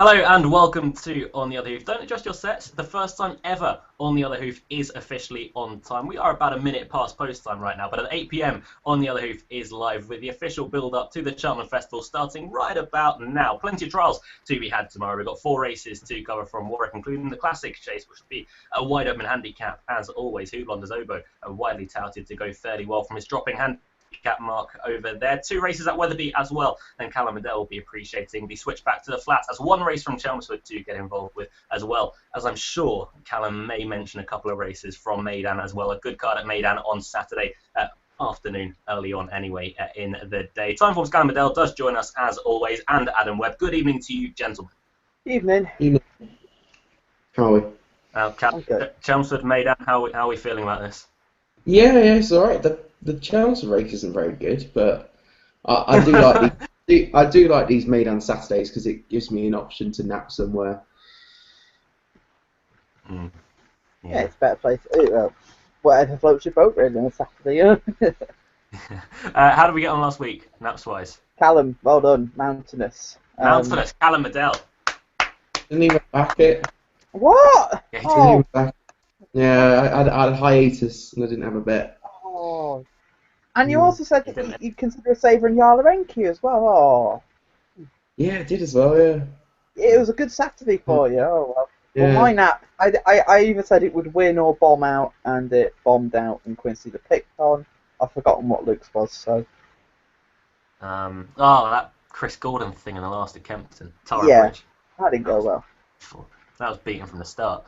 Hello and welcome to On the Other Hoof. Don't adjust your sets. The first time ever On the Other Hoof is officially on time. We are about a minute past post time right now, but at 8 p.m. On the Other Hoof is live with the official build-up to the Cheltenham Festival starting right about now. Plenty of trials to be had tomorrow. We've got 4 races to cover from Warwick, including the Classic Chase, which will be a wide open handicap as always. Houblon des Obeaux, widely touted to go fairly well from his dropping handicap mark over there. 2 races at Wetherby as well, and Callum Adele will be appreciating the switch back to the flats as 1 race from Chelmsford to get involved with, as well as I'm sure Callum may mention a couple of races from Meydan as well. A good card at Meydan on Saturday afternoon, early on anyway in the day. Timeform's Callum Adele does join us as always, and Adam Webb. Good evening to you, gentlemen. Evening. How are we? Chelmsford, Meydan, how are we feeling about this? Yeah, it's all right. The Chelmsford race isn't very good, but I do like I do like these Meydan Saturdays because it gives me an option to nap somewhere. Yeah, it's a better place. Whatever floats your boat really on a Saturday. How did we get on last week, naps wise? Callum, well done, mountainous. Callum Adele. Didn't even back it. What? Yeah, Didn't even back. Yeah, I had a hiatus and I didn't have a bet. Oh. And you also said that you'd consider savouring Yarlarenki as well. Oh. Yeah, I did as well. Yeah. It was a good Saturday for you. Oh well. Yeah. Well, my nap, I either said it would win or bomb out, and it bombed out, and Quincy the picked on. I've forgotten what Luke's was, so. That Chris Gordon thing in the last at Kempton. Tower Bridge. That didn't go well. That was beaten from the start.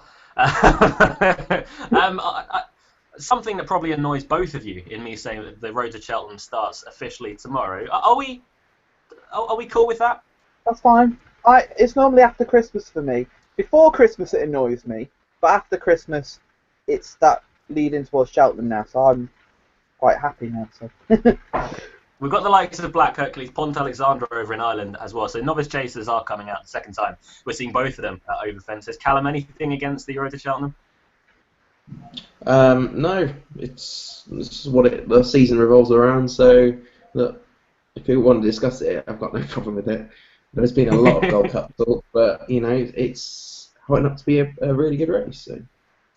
Something that probably annoys both of you in me saying that the road to Cheltenham starts officially tomorrow. Are we cool with that? That's fine. It's normally after Christmas for me. Before Christmas it annoys me, but after Christmas it's that leading towards Cheltenham now, so I'm quite happy now. So. We've got the likes of Black Hercules, Pont Alexandra over in Ireland as well, so novice chasers are coming out the second time. We're seeing both of them over fences. Callum, anything against the road to Cheltenham? No, it's what the season revolves around. So, look, if you want to discuss it, I've got no problem with it. There's been a lot of Gold Cup talk, but it's hoping up to be a really good race. So.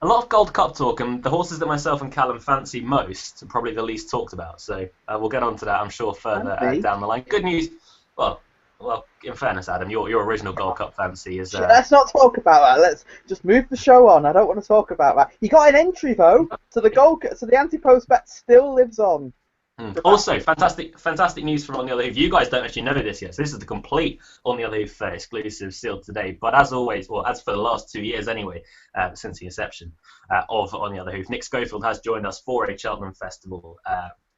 A lot of Gold Cup talk, and the horses that myself and Callum fancy most are probably the least talked about. So we'll get on to that, I'm sure, further down the line. Good news. Well, in fairness, Adam, your original Gold Cup fancy is. Let's not talk about that. Let's just move the show on. I don't want to talk about that. You got an entry though, so the anti-post bet still lives on. Also, fantastic news from On the Other Hoof. You guys don't actually know this yet, so this is the complete On the Other Hoof exclusive sealed today. But as always, or as for the last 2 years anyway, since the inception of On the Other Hoof, Nick Schofield has joined us for a Cheltenham Festival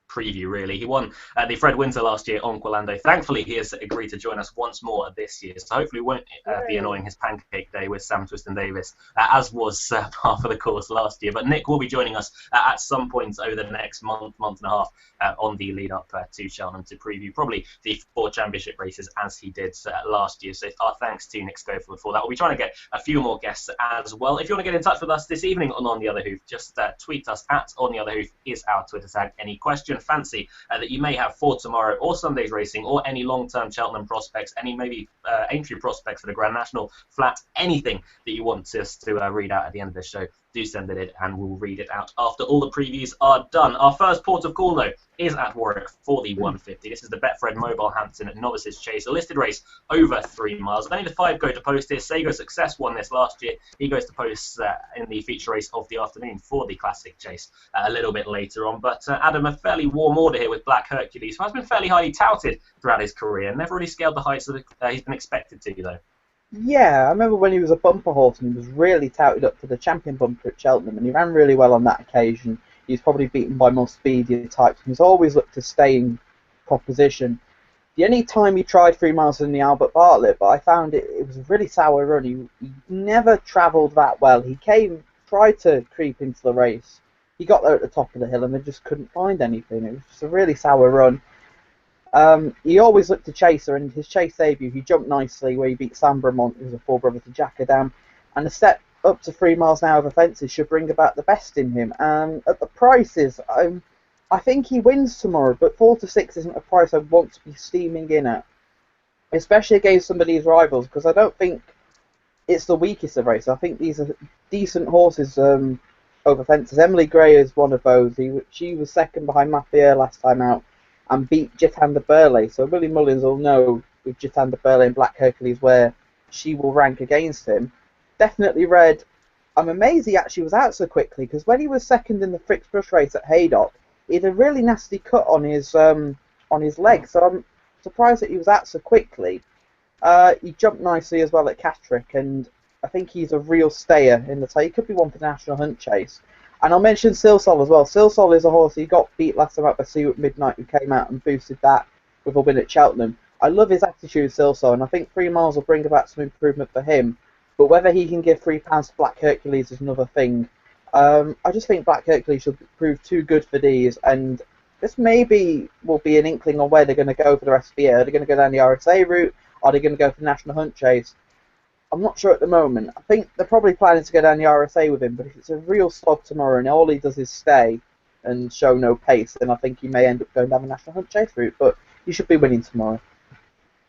preview, really. He won the Fred Winter last year on Quilando. Thankfully, he has agreed to join us once more this year, so hopefully it won't be annoying his pancake day with Sam Twiston Davis, as was part of the course last year. But Nick will be joining us at some point over the next month and a half on the lead up to Cheltenham to preview probably the 4 championship races as he did last year. So our thanks to Nick Schofield for that. We'll be trying to get a few more guests as well. If you want to get in touch with us this evening on The Other Hoof, just tweet us at On The Other Hoof is our Twitter tag. Any question, fancy that you may have for tomorrow or Sunday's racing, or any long-term Cheltenham prospects, any maybe entry prospects for the Grand National, flat, anything that you want us to read out at the end of the show, do send it in and we'll read it out after all the previews are done. Our first port of call, though, is at Warwick for the 150. This is the Betfred Mobile Hampton Novices Chase, a listed race over 3 miles. Only the 5 go to post here. Sago Success won this last year. He goes to post in the feature race of the afternoon for the Classic Chase a little bit later on. But Adam, a fairly warm order here with Black Hercules, who has been fairly highly touted throughout his career. Never really scaled the heights that he's been expected to, though. Yeah, I remember when he was a bumper horse and he was really touted up to the champion bumper at Cheltenham, and he ran really well on that occasion. He was probably beaten by more speedier types, and he's always looked to stay in proposition. The only time he tried 3 miles in the Albert Bartlett, but I found it was a really sour run. He never travelled that well. He tried to creep into the race. He got there at the top of the hill and they just couldn't find anything. It was just a really sour run. He always looked to chaser, and his chase debut, he jumped nicely where he beat Sam Bramont, who was a full brother to Jackadam, and a step up to 3 miles an hour over fences should bring about the best in him. At the prices, I think he wins tomorrow, but 4 to 6 isn't a price I want to be steaming in at. especially against some of these rivals, because I don't think it's the weakest of races. I think these are decent horses over fences. Emily Gray is one of those. She was second behind Mathieu last time out and beat Jitanda Burley. So Willie Mullins will know with Jitanda Burley and Black Hercules where she will rank against him. Definitely Red. I'm amazed he actually was out so quickly, because when he was second in the Fricks Brush race at Haydock, he had a really nasty cut on his leg. So I'm surprised that he was out so quickly. He jumped nicely as well at Catrick, and I think he's a real stayer in the tail. He could be one for the National Hunt Chase. And I'll mention Silsol as well. Silsol is a horse he got beat last time out by Sea at Midnight, who came out and boosted that with a win at Cheltenham. I love his attitude, Silsol, and I think 3 miles will bring about some improvement for him. But whether he can give £3 to Black Hercules is another thing. I just think Black Hercules should prove too good for these, and this maybe will be an inkling on where they're going to go for the rest of the year. Are they going to go down the RSA route? Are they going to go for the National Hunt Chase? I'm not sure at the moment. I think they're probably planning to go down the RSA with him, but if it's a real slog tomorrow and all he does is stay and show no pace, then I think he may end up going down the National Hunt Chase route, but he should be winning tomorrow.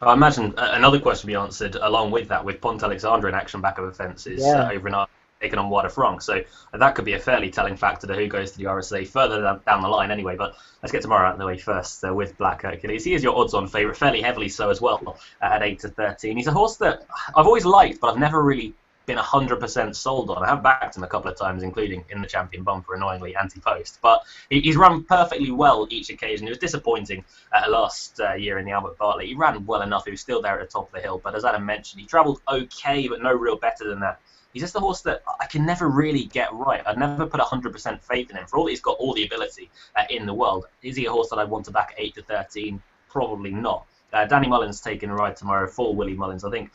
I imagine another question will be answered along with that, with Pont Alexander in action back over fences over in Ireland, taken on Wada Franc. So that could be a fairly telling factor to who goes to the RSA further down the line anyway. But let's get tomorrow out of the way first with Black Hercules. He is your odds-on favourite, fairly heavily so as well, at 8 to 13. He's a horse that I've always liked, but I've never really been 100% sold on. I have backed him a couple of times, including in the Champion Bumper, annoyingly, anti-post. But he's run perfectly well each occasion. He was disappointing last year in the Albert Bartlett. He ran well enough. He was still there at the top of the hill. But as Adam mentioned, he travelled okay, but no real better than that. He's just a horse that I can never really get right. I'd never put 100% faith in him. For all that he's got all the ability in the world, is he a horse that I'd want to back at 8 to 13? Probably not. Danny Mullins taking a ride tomorrow for Willie Mullins. I think,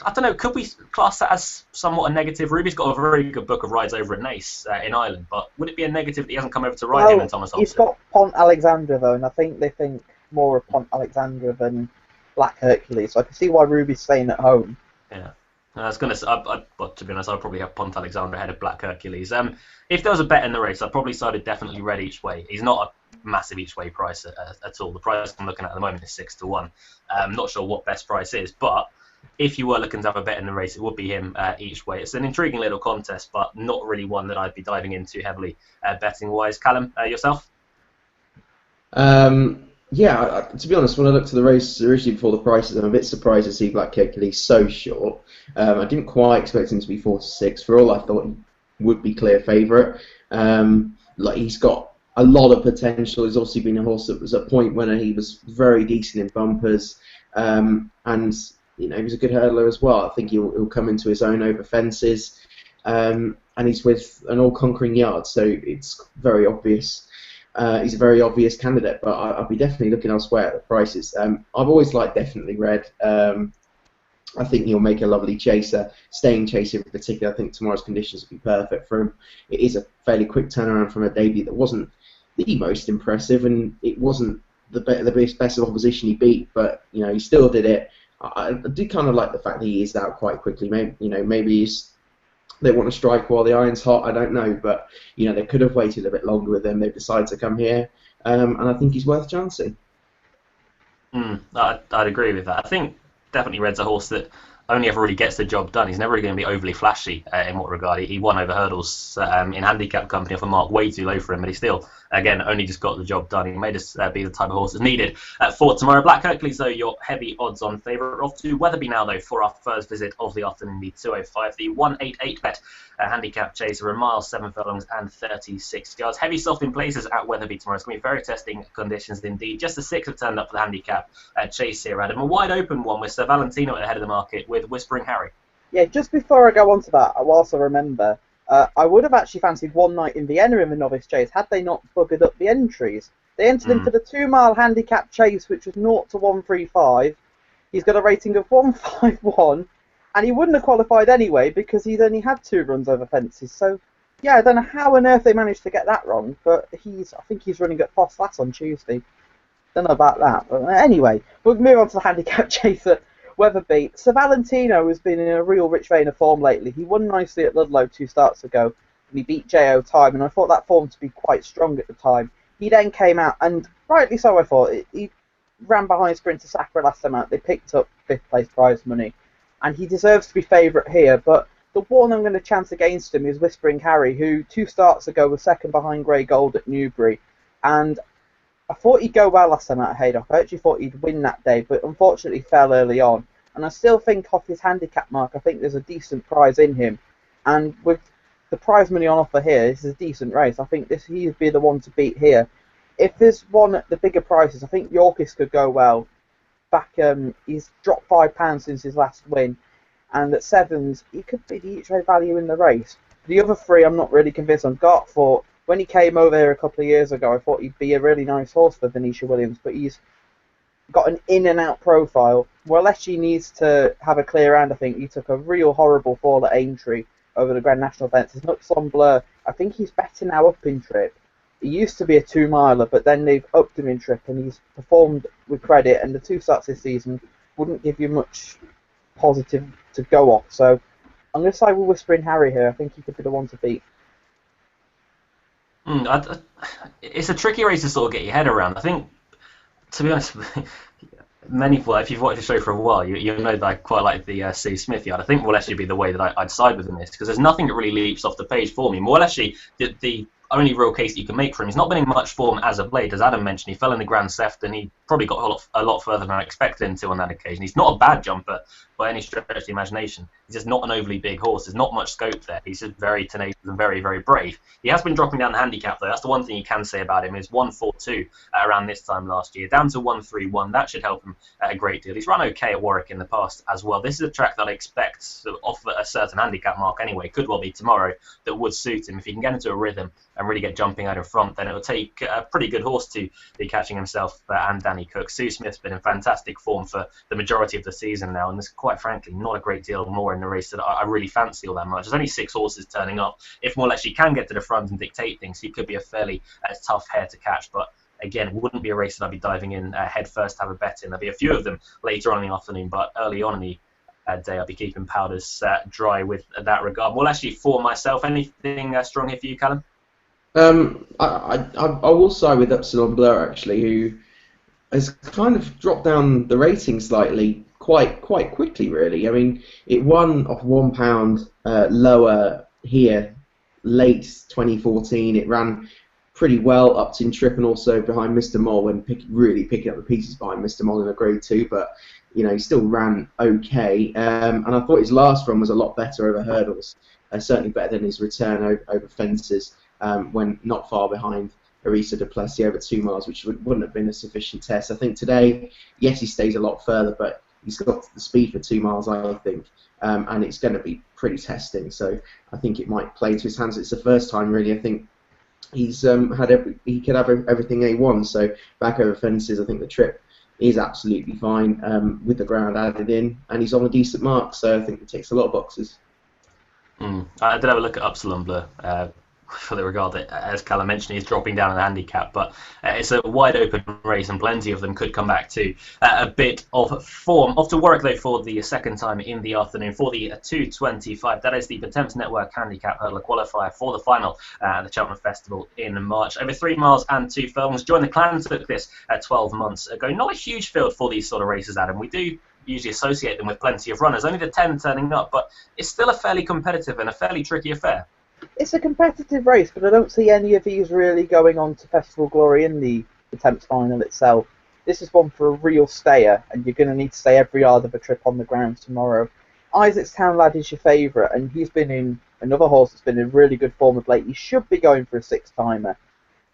I don't know, could we class that as somewhat a negative? Ruby's got a very good book of rides over at Naas in Ireland, but would it be a negative that he hasn't come over to ride him and Thomas Hobson? He's got Pont Alexandra, though, and I think they think more of Pont Alexandra than Black Hercules, so I can see why Ruby's staying at home. Yeah. I was going to, but to be honest, I'd probably have Pont Alexander ahead of Black Hercules. If there was a bet in the race, I'd probably sided definitely Red each way. He's not a massive each way price at all. The price I'm looking at the moment is 6 to 1. I'm not sure what best price is, but if you were looking to have a bet in the race, it would be him each way. It's an intriguing little contest, but not really one that I'd be diving into heavily betting wise. Callum, yourself? Yeah, to be honest, when I looked at the race originally before the prices, I'm a bit surprised to see Black Hercules so short. I didn't quite expect him to be 4 to 6. For all I thought he would be clear favourite. Like he's got a lot of potential. He's obviously been a horse that was a point winner. He was very decent in bumpers, and you know he was a good hurdler as well. I think he'll come into his own over fences, and he's with an all-conquering yard, so it's very obvious. He's a very obvious candidate, but I'll be definitely looking elsewhere at the prices. I've always liked Definitely Red. I think he'll make a lovely chaser, staying chaser in particular. I think tomorrow's conditions will be perfect for him. It is a fairly quick turnaround from a debut that wasn't the most impressive, and it wasn't the best of opposition he beat, but you know he still did it. I do kind of like the fact that he is out quite quickly. Maybe they want to strike while the iron's hot. I don't know, but you know they could have waited a bit longer with him. They've decided to come here, and I think he's worth chancing. I'd agree with that. I think Definitely Red's a horse that only ever really gets the job done. He's never really going to be overly flashy in what regard. He won over hurdles in handicap company off a mark way too low for him, but he still, again, only just got the job done. He made us be the type of horse that's needed for tomorrow. Black Hercules, though, your heavy odds-on favourite. Off to Wetherby now, though, for our first visit of the afternoon, the 205, the 188 bet. Handicap chaser, a mile, 7 furlongs and 36 yards. Heavy soft in places at Wetherby tomorrow. It's going to be very testing conditions indeed. Just the 6 have turned up for the handicap chase here, Adam. A wide open one with Sir Valentino at the head of the market with Whispering Harry. Yeah, just before I go on to that, whilst I remember, I would have actually fancied One Night in Vienna in the novice chase had they not buggered up the entries. They entered him for the 2 mile handicap chase, which was 0 to 135. He's got a rating of 151. And he wouldn't have qualified anyway because he'd only had 2 runs over fences. So, yeah, I don't know how on earth they managed to get that wrong, but I think he's running at Foss Lass on Tuesday. Don't know about that. But anyway, we'll move on to the handicap chase at Wetherby. Sir Valentino has been in a real rich vein of form lately. He won nicely at Ludlow 2 starts ago, and he beat J.O. Time, and I thought that form to be quite strong at the time. He then came out, and rightly so I thought, he ran behind Sprinter Sacra last time out. They picked up 5th place prize money, and he deserves to be favourite here. But the one I'm going to chance against him is Whispering Harry, who 2 starts ago was second behind Grey Gold at Newbury, and I thought he'd go well last time out of Haydock. I actually thought he'd win that day, but unfortunately fell early on. And I still think off his handicap mark, I think there's a decent prize in him. And with the prize money on offer here, this is a decent race. I think he'd be the one to beat here. If there's one at the bigger prices, I think Yorkist could go well. He's dropped £5 since his last win, and at 7s, he could be the each way value in the race. The other 3, I'm not really convinced on. Gart thought, when he came over here a couple of years ago, I thought he'd be a really nice horse for Venetia Williams, but he's got an in and out profile. Waleshi needs to have a clear hand, I think. He took a real horrible fall at Aintree over the Grand National fences. Nuts on Blur, I think he's better now up in trip. He used to be a 2-miler, but then they've upped him in trip, and he's performed with credit, and the 2 starts this season wouldn't give you much positive to go off. So I'm going to side with Whispering Harry here. I think he could be the one to beat. It's a tricky race to sort of get your head around. I think, to be honest, many people, if you've watched the show for a while, you know that I quite like the Sue Smith yard. I think will actually be the way that I'd side with in this, because there's nothing that really leaps off the page for me. More actually, the only real case that you can make for him, he's not been in much form as of late. As Adam mentioned, he fell in the Grand Seft, and he probably got a lot further than I expected him to on that occasion. He's not a bad jumper by any stretch of the imagination. He's just not an overly big horse. There's not much scope there. He's just very tenacious and very, very brave. He has been dropping down the handicap, though. That's the one thing you can say about him, is 142 around this time last year, down to 131. That should help him a great deal. He's run okay at Warwick in the past as well. This is a track that I expect to offer a certain handicap mark anyway. Could well be tomorrow that would suit him. If he can get into a rhythm and really get jumping out in front, then it will take a pretty good horse to be catching himself and Danny Cook. Sue Smith's been in fantastic form for the majority of the season now, and there's quite frankly not a great deal more in the race that I really fancy all that much. There's only 6 horses turning up. If Moore actually can get to the front and dictate things, he could be a fairly tough hare to catch, but again, it wouldn't be a race that I'd be diving in head first to have a bet in. There'll be a few of them later on in the afternoon, but early on in the day I'll be keeping powders dry with that regard. Well, actually, for myself, anything strong here for you, Callum? I will side with Epsilon Blur, actually, who has kind of dropped down the rating slightly quite quickly, really. I mean, it won off £1 lower here late 2014. It ran pretty well up to in trip and also behind Mr. Mole, when really picking up the pieces behind Mr. Mole in a Grade 2, but you know, he still ran okay. And I thought his last run was a lot better over hurdles, certainly better than his return over fences, when not far behind Arisa Duplessis over 2 miles, which wouldn't have been a sufficient test. I think today, yes, he stays a lot further, but he's got the speed for 2 miles, I think, and it's going to be pretty testing. So I think it might play into his hands. It's the first time, really. I think he's he could have everything he wants. So back over fences, I think the trip is absolutely fine with the ground added in, and he's on a decent mark. So I think it ticks a lot of boxes. I did have a look at Upsilon Blur for the regard that, as Callum mentioned, he's dropping down in the handicap, but it's a wide open race and plenty of them could come back to a bit of form. Off to Warwick, though, for the second time in the afternoon for the 2:25. That is the Potemps Network Handicap Hurdler qualifier for the final at the Cheltenham Festival in March. Over 3 miles and 2 furlongs. Join the Clan took this 12 months ago. Not a huge field for these sort of races, Adam. We do usually associate them with plenty of runners, only the 10 turning up, but it's still a fairly competitive and a fairly tricky affair. It's a competitive race, but I don't see any of these really going on to Festival Glory in the Thames final itself. This is one for a real stayer, and you're going to need to stay every yard of a trip on the ground tomorrow. Isaacstown Lad is your favourite, and he's been in another horse that's been in really good form of late. He should be going for a 6-timer,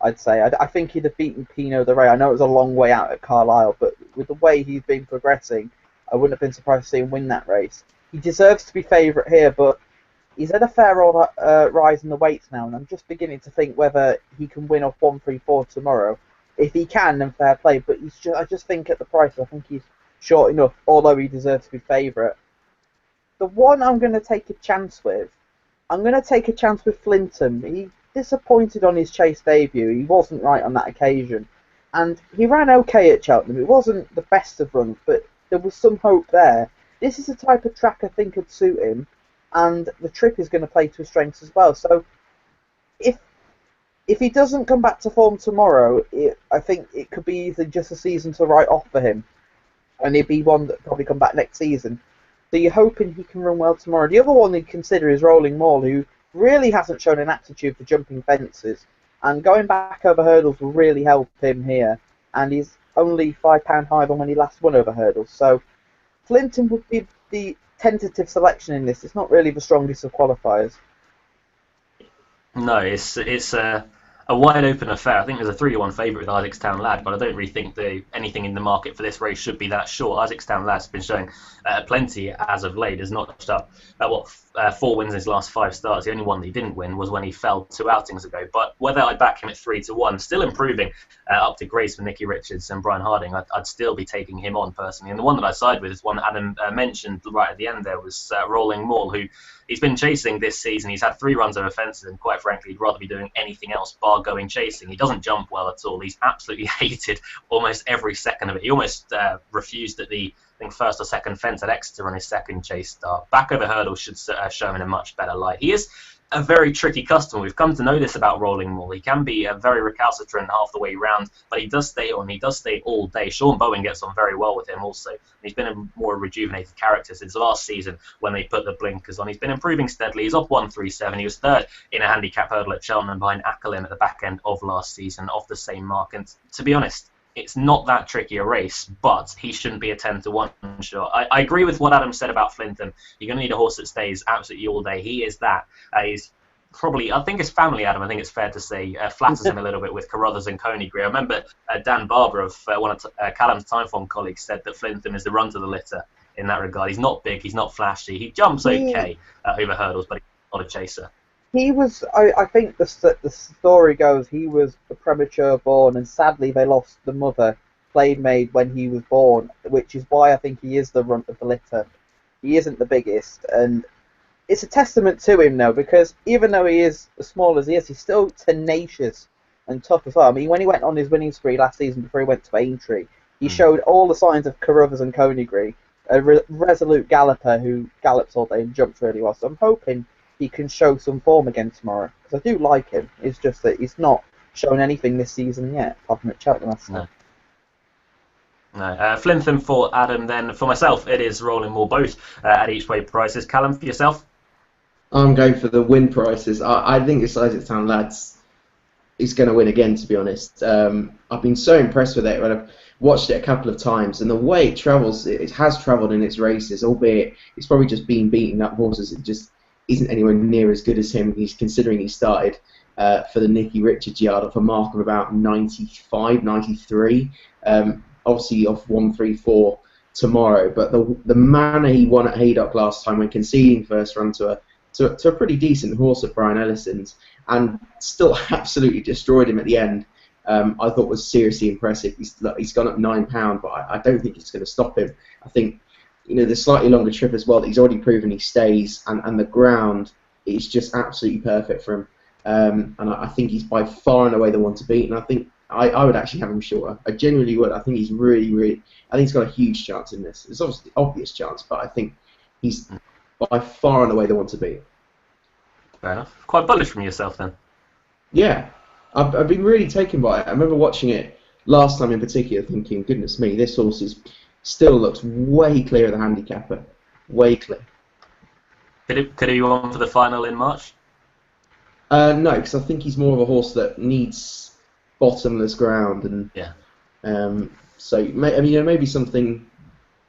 I'd say. I think he'd have beaten Pinot the Ray. I know it was a long way out at Carlisle, but with the way he's been progressing, I wouldn't have been surprised to see him win that race. He deserves to be favourite here, but he's had a fair old rise in the weights now, and I'm just beginning to think whether he can win off 134 tomorrow. If he can, then fair play, but I just think at the price, I think he's short enough, although he deserves to be favourite. The one I'm going to take a chance with, Flinton. He disappointed on his Chase debut. He wasn't right on that occasion, and he ran okay at Cheltenham. It wasn't the best of runs, but there was some hope there. This is the type of track I think would suit him, and the trip is going to play to his strengths as well. So if if he doesn't come back to form tomorrow, I think it could be either just a season to write off for him, and he'd be one that probably come back next season. So you're hoping he can run well tomorrow. The other one you'd consider is Rolling Maul, who really hasn't shown an aptitude for jumping fences, and going back over hurdles will really help him here. And he's only £5 higher than when he last won over hurdles. So Flinton would be the tentative selection in this. It's not really the strongest of qualifiers. No, it's a wide open affair. I think there's a 3-1 favourite with Isaacstown Lad, but I don't really think anything in the market for this race should be that short. Isaacstown Lad's been showing plenty as of late. Has notched up 4 wins in his last 5 starts. The only one that he didn't win was when he fell 2 outings ago. But whether I'd back him at 3-1, still improving up to Grace for Nicky Richards and Brian Harding, I'd still be taking him on personally. And the one that I side with is one Adam mentioned right at the end there was Rolling Maul, who he's been chasing this season. He's had 3 runs over fences, and quite frankly, he'd rather be doing anything else bar going chasing. He doesn't jump well at all. He's absolutely hated almost every second of it. He almost refused at the first or second fence at Exeter on his second chase start. Back over hurdles should show him in a much better light. He is a very tricky customer. We've come to know this about Rolling Maul. He can be very recalcitrant half the way round, but he does stay on. He does stay all day. Sean Bowen gets on very well with him also. He's been a more rejuvenated character since last season when they put the blinkers on. He's been improving steadily. He's off 1.37. He was third in a handicap hurdle at Cheltenham behind Ackerlin at the back end of last season, off the same mark. And to be honest, it's not that tricky a race, but he shouldn't be a 10-1 shot. I agree with what Adam said about Flintham. You're going to need a horse that stays absolutely all day. He is that. He's probably, I think his family, Adam, I think it's fair to say, flatters him a little bit with Carruthers and Coneygree. I remember Dan Barber, of one of Callum's Timeform colleagues, said that Flintham is the run to the litter in that regard. He's not big, he's not flashy. He jumps okay over hurdles, but he's not a chaser. He was, I think the story goes, he was a premature born, and sadly they lost the mother, Plaidmaid, when he was born, which is why I think he is the runt of the litter. He isn't the biggest, and it's a testament to him now, because even though he is as small as he is, he's still tenacious and tough as well. I mean, when he went on his winning spree last season before he went to Aintree, he showed all the signs of Carruthers and Coneygree, a resolute galloper who gallops all day and jumps really well. So I'm hoping he can show some form again tomorrow, because I do like him. It's just that he's not shown anything this season yet, apart from at Cheltenham. No. Flintham for Adam. Then for myself, it is Rolling Maul, both at each way prices. Callum, for yourself? I'm going for the win prices. I think it's Isaacstown Lads is going to win again, to be honest. I've been so impressed with it when I've watched it a couple of times, and the way it travels, it has travelled in its races, albeit it's probably just been beating up horses. It just isn't anywhere near as good as him. He's considering he started for the Nicky Richards yard off a mark of about 95, 93. Obviously off 134 tomorrow, but the manner he won at Haydock last time when conceding first run to a pretty decent horse at Brian Ellison's and still absolutely destroyed him at the end, I thought was seriously impressive. He's gone up £9, but I don't think it's going to stop him. I think, the slightly longer trip as well, that he's already proven he stays, and the ground is just absolutely perfect for him. And I think he's by far and away the one to beat, and I think I would actually have him shorter. I genuinely would. I think he's really, I think he's got a huge chance in this. It's obviously an obvious chance, but I think he's by far and away the one to beat. Fair enough. Quite bullish from yourself then. Yeah, I've been really taken by it. I remember watching it last time in particular, thinking, goodness me, this horse still looks way clear of the handicapper. Way clear. Could he go on for the final in March? No, because I think he's more of a horse that needs bottomless ground, and so maybe something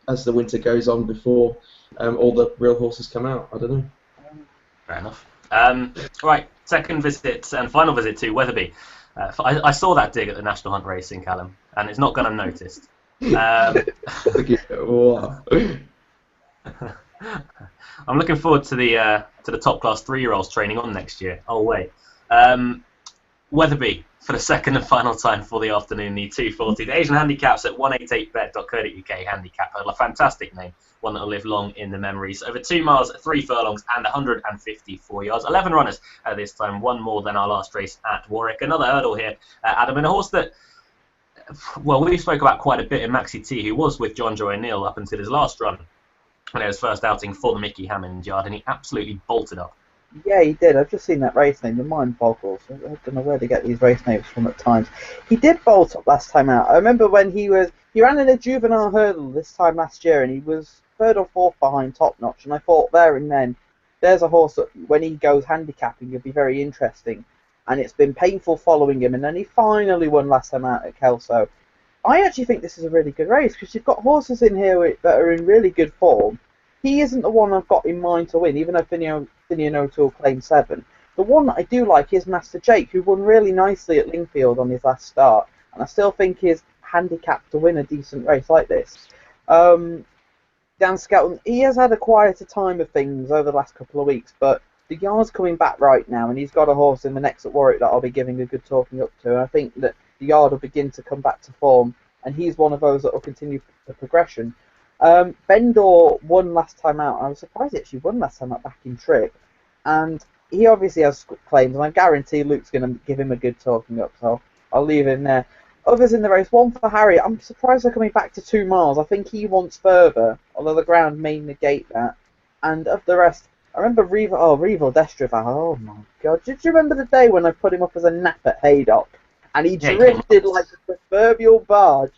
as the winter goes on before all the real horses come out. I don't know. Fair enough. Right, second visit and final visit to Wetherby. I saw that dig at the National Hunt Racing, Callum, and it's not gone unnoticed. I'm looking forward to the top class 3-year-olds training on next year. Oh wait, Wetherby for the second and final time for the afternoon. The 240. The Asian handicaps at 188bet.co.uk handicap hurdle. A fantastic name, one that will live long in the memories. Over 2 miles, 3 furlongs, and 154 yards. 11 runners at this time, one more than our last race at Warwick. Another hurdle here, Adam, and a horse that, well, we spoke about quite a bit in Maxi T, who was with John Joe O'Neill up until his last run when it was first outing for the Mickey Hammond yard, and he absolutely bolted up Yeah, he did. I've just seen that race name. The mind boggles. I don't know where they get these race names from at times. He did bolt up last time out. I remember when he ran in a juvenile hurdle this time last year, and he was third or fourth behind Top Notch. And I thought there and then, there's a horse that when he goes handicapping, it'd be very interesting. And it's been painful following him, and then he finally won last time out at Kelso. I actually think this is a really good race because you've got horses in here that are in really good form. He isn't the one I've got in mind to win, even though Finian O'Toole claimed 7. The one that I do like is Master Jake, who won really nicely at Lingfield on his last start, and I still think he's handicapped to win a decent race like this. Dan Skelton, he has had a quieter time of things over the last couple of weeks, but the yard's coming back right now, and he's got a horse in the next at Warwick that I'll be giving a good talking up to, and I think that the yard will begin to come back to form, and he's one of those that will continue the progression. Bendor won last time out, and I was surprised he actually won last time out back in Trip, and he obviously has claims, and I guarantee Luke's going to give him a good talking up, so I'll leave him there. Others in the race, one for Harry. I'm surprised they're coming back to 2 miles. I think he wants further, although the ground may negate that. And of the rest, I remember Reval Destraval. Oh my God! Did you remember the day when I put him up as a nap at Haydock, and he drifted like a proverbial barge,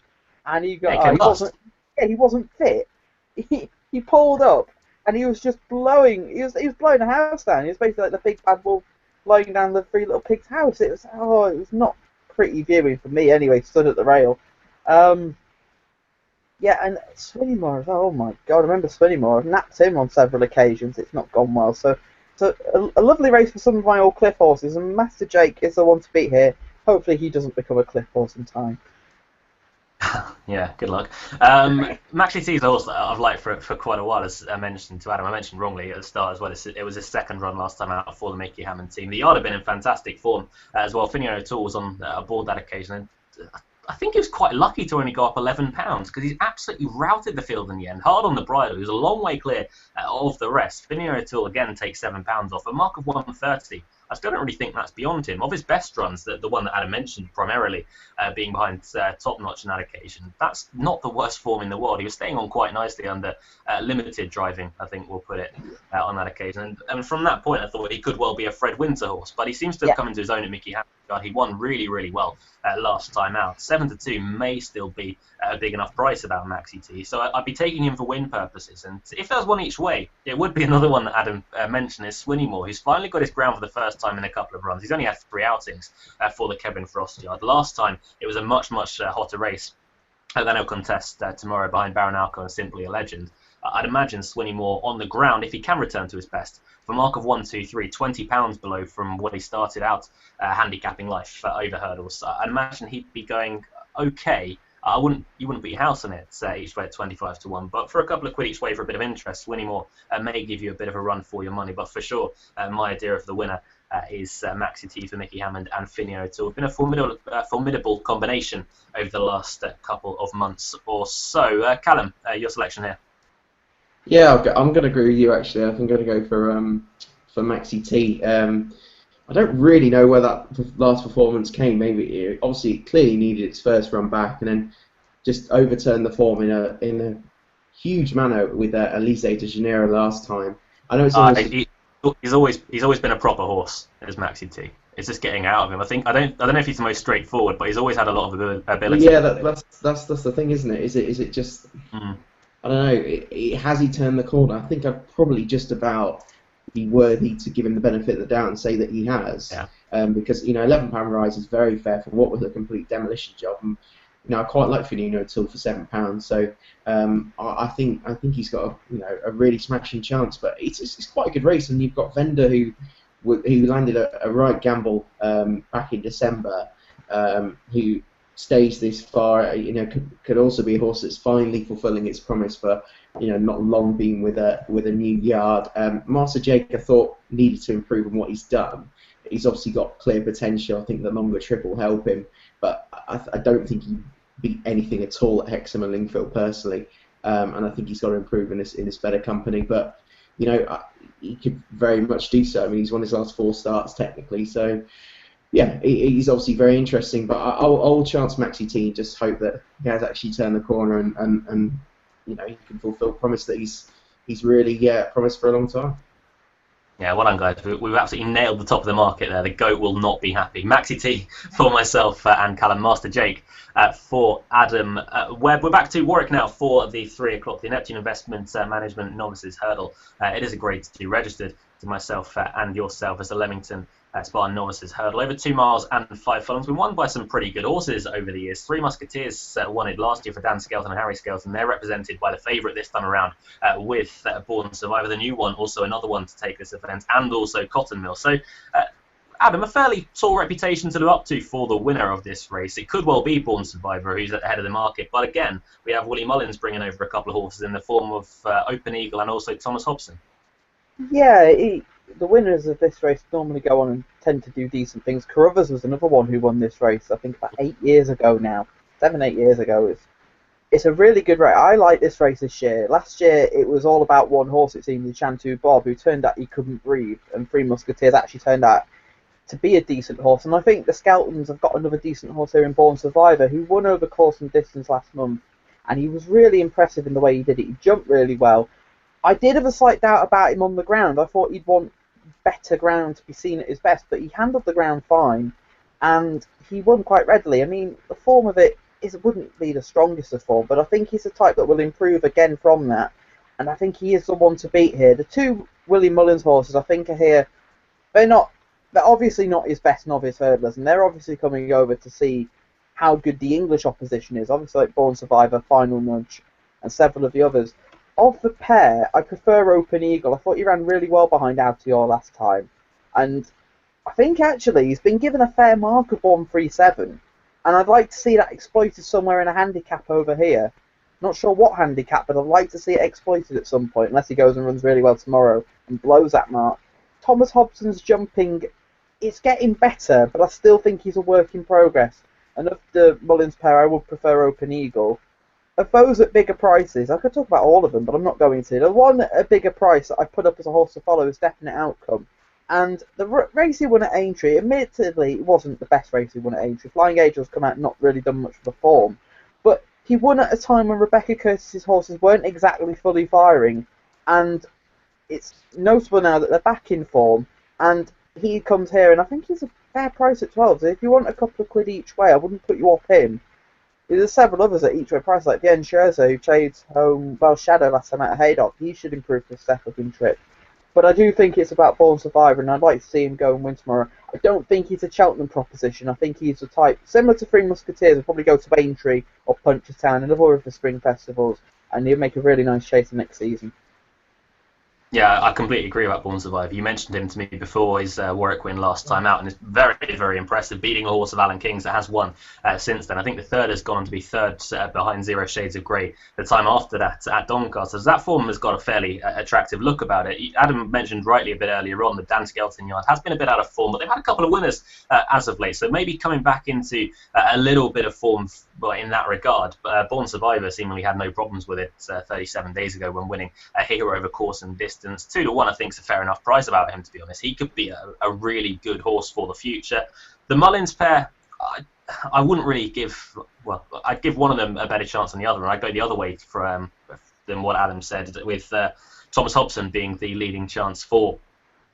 and he wasn't fit. He pulled up, and he was just blowing. He was blowing a house down. He was basically like the big bad wolf blowing down the Three Little Pigs' house. It was not pretty viewing for me anyway. Stood at the rail. Yeah, and Swinnymore, oh my God, I remember Swinnymore. I've napped him on several occasions. It's not gone well. So a lovely race for some of my old cliff horses, and Master Jake is the one to beat here. Hopefully he doesn't become a cliff horse in time. Yeah, good luck. Maxi T is a horse that I've liked for quite a while, as I mentioned to Adam. I mentioned wrongly at the start as well. It was his second run last time out for the Mickey Hammond team. The yard had been in fantastic form as well. Finian O'Toole was on aboard that occasion. And I think he was quite lucky to only go up £11 because he's absolutely routed the field in the end. Hard on the bridle. He was a long way clear of the rest. Finian O'Toole again takes £7 off. A mark of 130. I still don't really think that's beyond him. Of his best runs, the one that Adam mentioned primarily being behind Top Notch on that occasion, that's not the worst form in the world. He was staying on quite nicely under limited driving, I think we'll put it, on that occasion. And from that point, I thought he could well be a Fred Winter horse, but he seems to have come into his own at Mickey Hammond. He won really, really well last time out. 7-2 may still be a big enough price about Maxi T, so I'd be taking him for win purposes. And if there's one each way, it would be another one that Adam mentioned is Swinnymore, who's finally got his ground for the first time in a couple of runs. He's only had 3 outings for the Kevin Frost yard. Last time it was a much hotter race than he'll contest tomorrow behind Baron Alco and Simply a Legend. I'd imagine Swinnymore on the ground, if he can return to his best, for a mark of 1-2-3, £20 below from what he started out handicapping life over hurdles. I'd imagine he'd be going okay. You wouldn't beat house on it each way at 25-1, but for a couple of quid each way for a bit of interest, Swinnymore may give you a bit of a run for your money. But for sure, my idea of the winner is Maxi T for Mickey Hammond and Finian O'Toole. It's been a formidable combination over the last couple of months or so. Callum, your selection here. Yeah, I'm going to agree with you, actually. I'm going to go for Maxi T. I don't really know where that last performance came. Maybe obviously it clearly needed its first run back and then just overturned the form in a huge manner with Elise de Janeiro last time. I know he's always been a proper horse as Maxi T. It's just getting out of him. I don't know if he's the most straightforward, but he's always had a lot of ability. Yeah, that's the thing, isn't it? Is it just? I don't know. Has he turned the corner? I think I'd probably just about be worthy to give him the benefit of the doubt and say that he has. Yeah. Because £11 rise is very fair for what was a complete demolition job. And I quite like Finian O'Toole for £7. So I think he's got a really smashing chance. But it's quite a good race, and you've got Vendor who landed a right gamble back in December, who stays this far, could also be a horse that's finally fulfilling its promise for, not long being with a new yard. Master Jake, I thought, needed to improve on what he's done. He's obviously got clear potential. I think the longer trip will help him, but I don't think he beat anything at all at Hexham and Lingfield personally, and I think he's got to improve in this better company. But he could very much do so. I mean, he's won his last 4 starts technically, so. Yeah, he's obviously very interesting, but I'll chance Maxi T and just hope that he has actually turned the corner and he can fulfil promise that he's really promised for a long time. Yeah, well done, guys. We've absolutely nailed the top of the market there. The GOAT will not be happy. Maxi T for myself and Callum. Master Jake for Adam Webb. We're back to Warwick now for the 3 o'clock, the Neptune Investment Management Novices Hurdle. It is a grade 2 registered to myself and yourself as the Leamington Spartan Novices Hurdle. Over 2 miles and 5 furlongs. Been won by some pretty good horses over the years. 3 Musketeers won it last year for Dan Skelton and Harry Skelton. They're represented by the favourite this time around with Born Survivor, the new one, also another one to take this event, and also Cotton Mill. So, Adam, a fairly tall reputation to live up to for the winner of this race. It could well be Born Survivor, who's at the head of the market. But again, we have Willie Mullins bringing over a couple of horses in the form of Open Eagle and also Thomas Hobson. Yeah, the winners of this race normally go on and tend to do decent things. Carruthers was another one who won this race, I think about 8 years ago now. 7, 8 years ago. It's a really good race. I like this race this year. Last year it was all about one horse, it seemed, the Chantu Bob, who turned out he couldn't breathe, and 3 Musketeers actually turned out to be a decent horse. And I think the Skeltons have got another decent horse here in Born Survivor, who won over course and distance last month, and he was really impressive in the way he did it. He jumped really well. I did have a slight doubt about him on the ground. I thought he'd want better ground to be seen at his best, but he handled the ground fine, and he won quite readily. I mean, the form of it wouldn't be the strongest of form, but I think he's the type that will improve again from that, and I think he is the one to beat here. The 2 Willie Mullins horses, I think, are here. They're obviously not his best novice hurdlers, and they're obviously coming over to see how good the English opposition is. Obviously, like Born Survivor, Final Nudge, and several of the others. Of the pair, I prefer Open Eagle. I thought he ran really well behind Altior last time. And I think actually he's been given a fair mark of 137. And I'd like to see that exploited somewhere in a handicap over here. Not sure what handicap, but I'd like to see it exploited at some point, unless he goes and runs really well tomorrow and blows that mark. Thomas Hobson's jumping, it's getting better, but I still think he's a work in progress. And of the Mullins pair, I would prefer Open Eagle. Of those at bigger prices, I could talk about all of them, but I'm not going to. The one at a bigger price that I put up as a horse to follow is Definite Outcome. And the race he won at Aintree, admittedly, it wasn't the best race he won at Aintree. Flying Angel's come out not really done much for the form. But he won at a time when Rebecca Curtis's horses weren't exactly fully firing. And it's notable now that they're back in form. And he comes here, and I think he's a fair price at 12. So if you want a couple of quid each way, I wouldn't put you off him. There's several others at each way price, like Bien Scherzer, who trades home, Shadow last time out of Haydock. He should improve his step-up trip. But I do think it's about Born Survivor, and I'd like to see him go and win tomorrow. I don't think he's a Cheltenham proposition. I think he's the type, similar to 3 Musketeers, will probably go to Aintree or Punchestown, another of the spring festivals, and he'll make a really nice chase next season. Yeah, I completely agree about Born Survivor. You mentioned him to me before his Warwick win last time out, and it's very, very impressive, beating a horse of Alan King's that has won since then. I think the third has gone on to be third behind Zero Shades of Grey the time after that at Doncaster. So that form has got a fairly attractive look about it. Adam mentioned rightly a bit earlier on that Dan Skelton Yard has been a bit out of form, but they've had a couple of winners as of late, so maybe coming back into a little bit of form in that regard. Born Survivor seemingly had no problems with it 37 days ago when winning a hero over course and distance. 2-1, I think, is a fair enough price about him, to be honest. He could be a really good horse for the future. The Mullins pair, I wouldn't really give... Well, I'd give one of them a better chance than the other, and I'd go the other way than what Adam said, with Thomas Hobson being the leading chance for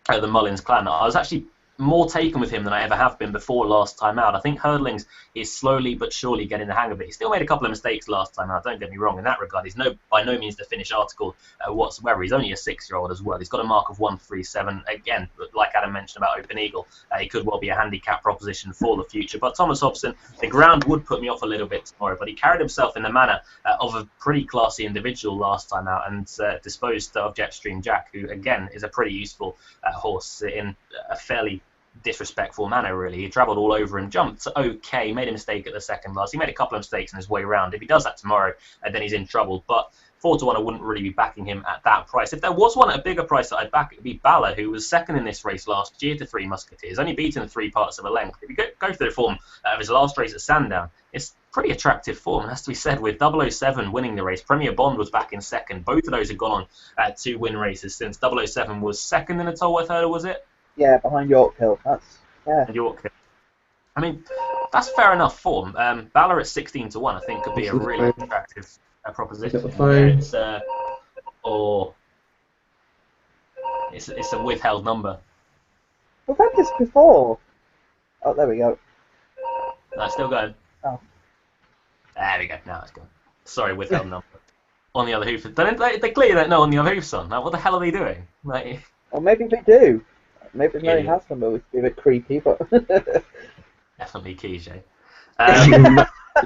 the Mullins clan. I was actually more taken with him than I ever have been before last time out. I think Hurdlings is slowly but surely getting the hang of it. He still made a couple of mistakes last time out, don't get me wrong in that regard. He's by no means the finished article whatsoever. He's only a 6-year-old as well. He's got a mark of 137. Again, like Adam mentioned about Open Eagle, he could well be a handicap proposition for the future. But Thomas Hobson, the ground would put me off a little bit tomorrow, but he carried himself in the manner of a pretty classy individual last time out and disposed of Jetstream Jack, who again is a pretty useful horse in a fairly disrespectful manner, really. He travelled all over him, jumped okay, made a mistake at the second last. He made a couple of mistakes in his way around. If he does that tomorrow, then he's in trouble. But 4-1, I wouldn't really be backing him at that price. If there was one at a bigger price that I'd back, it would be Bala, who was second in this race last year to 3 Musketeers, only beaten 3 parts of a length. If you go through the form of his last race at Sandown, it's pretty attractive form, it has to be said, with 007 winning the race. Premier Bond was back in second. Both of those have gone on to win races since 007 was second in the Tolworth Hurdle, was it? Yeah, behind York Hill. Yeah. York Hill. I mean, that's fair enough form. Bala at 16-1, I think, could be a really attractive proposition. It's a withheld number. We've had this before. Oh, there we go. No, it's still going. Oh. There we go. Now it's gone. Sorry, withheld number. On the other hoof. They clearly don't know on the other hoof's on. Like, what the hell are they doing? Like, Or maybe they do. Maybe Mary Idiot. has them, but it's a bit creepy. But definitely Kijay.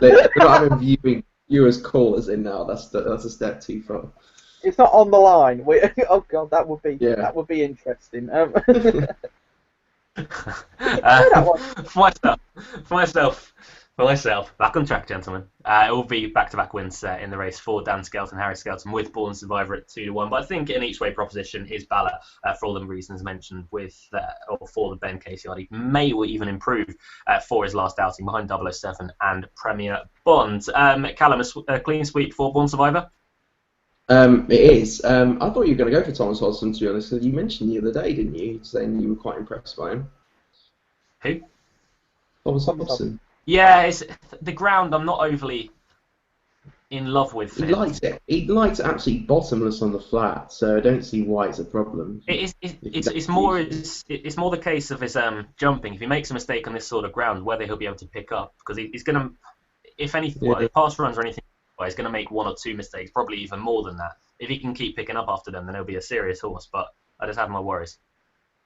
They're not having viewers callers in now. That's a step too far. it's not on the line. Oh god, that would be interesting. For myself, back on track, gentlemen. It will be back-to-back wins in the race for Dan Skelton, Harry Skelton, with Born Survivor at 2-1. But I think an each-way proposition is Bala for all the reasons mentioned or for the Ben Casey. He may even improve for his last outing behind 007 and Premier Bond. Callum, a clean sweep for Born Survivor? It is. I thought you were going to go for Thomas Hodgson, to be honest, because you mentioned the other day, didn't you, saying you were quite impressed by him. Who? Thomas Hodgson. Yeah, it's the ground I'm not overly in love with. He likes it. He likes absolutely bottomless on the flat, so I don't see why it's a problem. It's more the case of his jumping. If he makes a mistake on this sort of ground, whether he'll be able to pick up, because he's going to, if anything, if pass runs or anything, he's going to make one or two mistakes, probably even more than that. If he can keep picking up after them, then he'll be a serious horse. But I just have my worries.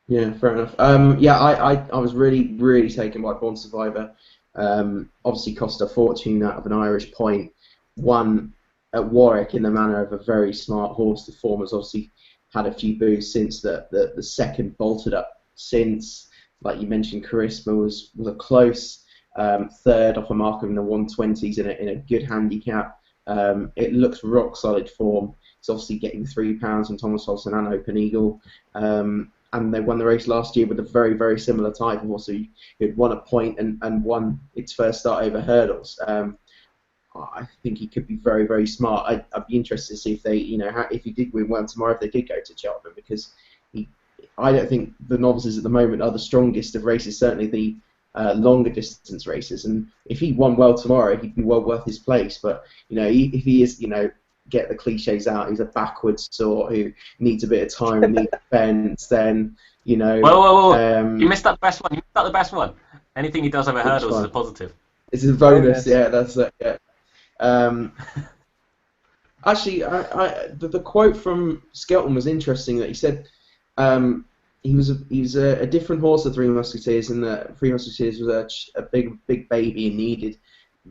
Yeah, fair enough. I was really, really taken by Born Survivor. Obviously cost a fortune out of an Irish point. Won at Warwick in the manner of a very smart horse. The form has obviously had a few boosts since the second bolted up since. Like you mentioned, Charisma was a close third off a mark in the 120s in a good handicap. It looks rock solid form. It's obviously getting £3 from Thomas Hodgson and Open Eagle. And they won the race last year with a very, very similar type of horse. So he'd won a point and won its first start over hurdles. I think he could be very, very smart. I'd be interested to see if they, if he did win well tomorrow, if they did go to Cheltenham, because I don't think the novices at the moment are the strongest of races. Certainly the longer distance races. And if he won well tomorrow, he'd be well worth his place. But if he is, get the cliches out, he's a backwards sort who needs a bit of time and needs defence, then Whoa. You missed that best one. You missed out the best one. Anything he does over hurdles is a positive. It's a bonus, yeah, that's it, yeah. Actually, the quote from Skelton was interesting, that he said he was a different horse, the Three Musketeers, and the Three Musketeers was a big baby and needed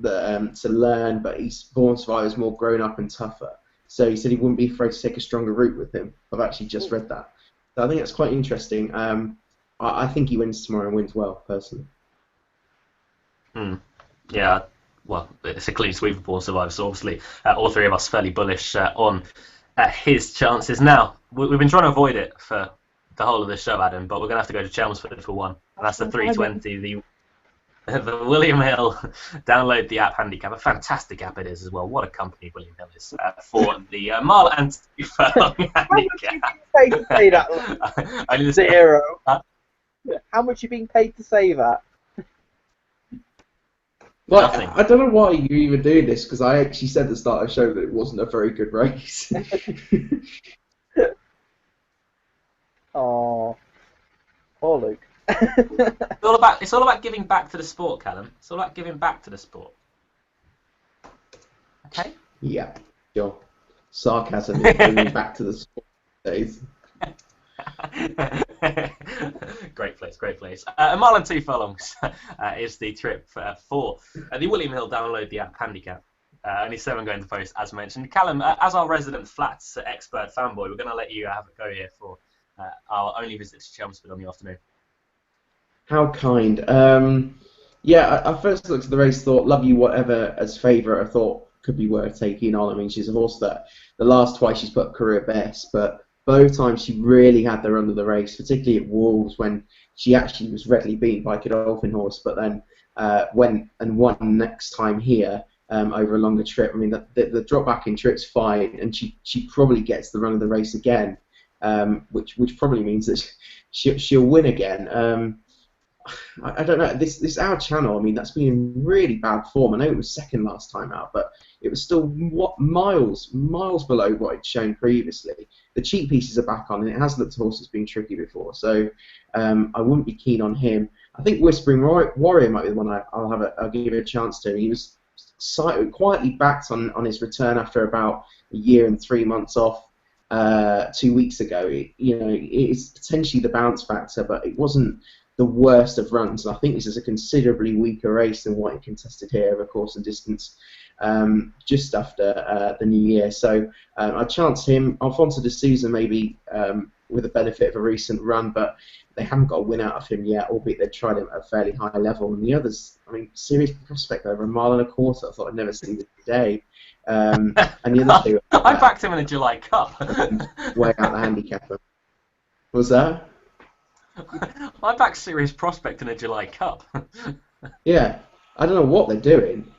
to learn, but he's Born Survivor is more grown up and tougher. So he said he wouldn't be afraid to take a stronger route with him. I've actually just read that. So I think that's quite interesting. I think he wins tomorrow and wins well, personally. Yeah, well, it's a clean sweep of Born Survivor, so obviously all three of us fairly bullish on his chances. Now, we've been trying to avoid it for the whole of this show, Adam, but we're going to have to go to Chelmsford for one. And that's the 320, the William Hill download the app handicap. A fantastic app it is as well. What a company William Hill is for the mile and 2 furlong handicap. How much are you being paid to say that? Zero. How much are you being paid to say that? Well, I don't know why you even do this, because I actually said at the start of the show that it wasn't a very good race. Oh, poor Luke. It's all about giving back to the sport, Callum. It's all about giving back to the sport. Okay? Yeah, sure. Sarcasm is giving back to the sport days. Great place. A mile and 2 furlongs is the trip for the William Hill download the app handicap. Only 7 going to post, as mentioned. Callum, as our resident flats expert fanboy, we're going to let you have a go here for our only visit to Chelmsford on the afternoon. How kind. I first looked at the race, thought Love You Whatever as favourite, I thought could be worth taking on. I mean, she's a horse that the last twice she's put career best, but both times she really had the run of the race, particularly at Wolves when she actually was readily beaten by a Godolphin horse, but then went and won next time here over a longer trip. I mean, the drop back in trip's fine, and she probably gets the run of the race again, which probably means that she'll win again. I don't know. This Our Channel, I mean, that's been in really bad form. I know it was second last time out, but it was still miles below what it's shown previously. the cheap pieces are back on, and it has looked a horse that's been tricky before. So I wouldn't be keen on him. I think Whispering Warrior might be the one I'll give it a chance to. He was quietly backed on his return after about a year and 3 months off 2 weeks ago. It's potentially the bounce factor, but it wasn't the worst of runs. And I think this is a considerably weaker race than what he contested here over course and distance just after the new year. So I chance him. Alfonso de Sousa maybe with the benefit of a recent run, but they haven't got a win out of him yet, albeit they've tried him at a fairly high level. And the others, I mean, serious prospect over a mile and a quarter. I thought I'd never seen this day. And the other two, I backed him in a July Cup. way out the handicapper. Was that? I backed Serious Prospect in a July Cup. Yeah, I don't know what they're doing.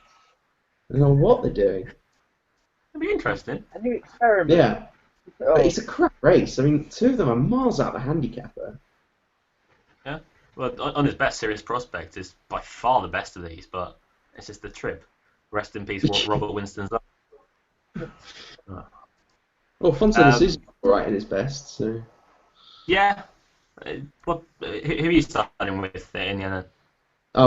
It'd be interesting. A new experiment. Yeah. Oh. But it's a crap race. I mean, two of them are miles out the handicapper. Yeah. Well, on his best, Serious Prospect is by far the best of these, but it's just the trip. Rest in peace, Robert Winston's up. Well, Alfonso de Sousa is right in his best, so. Yeah. Who are you starting with in the end?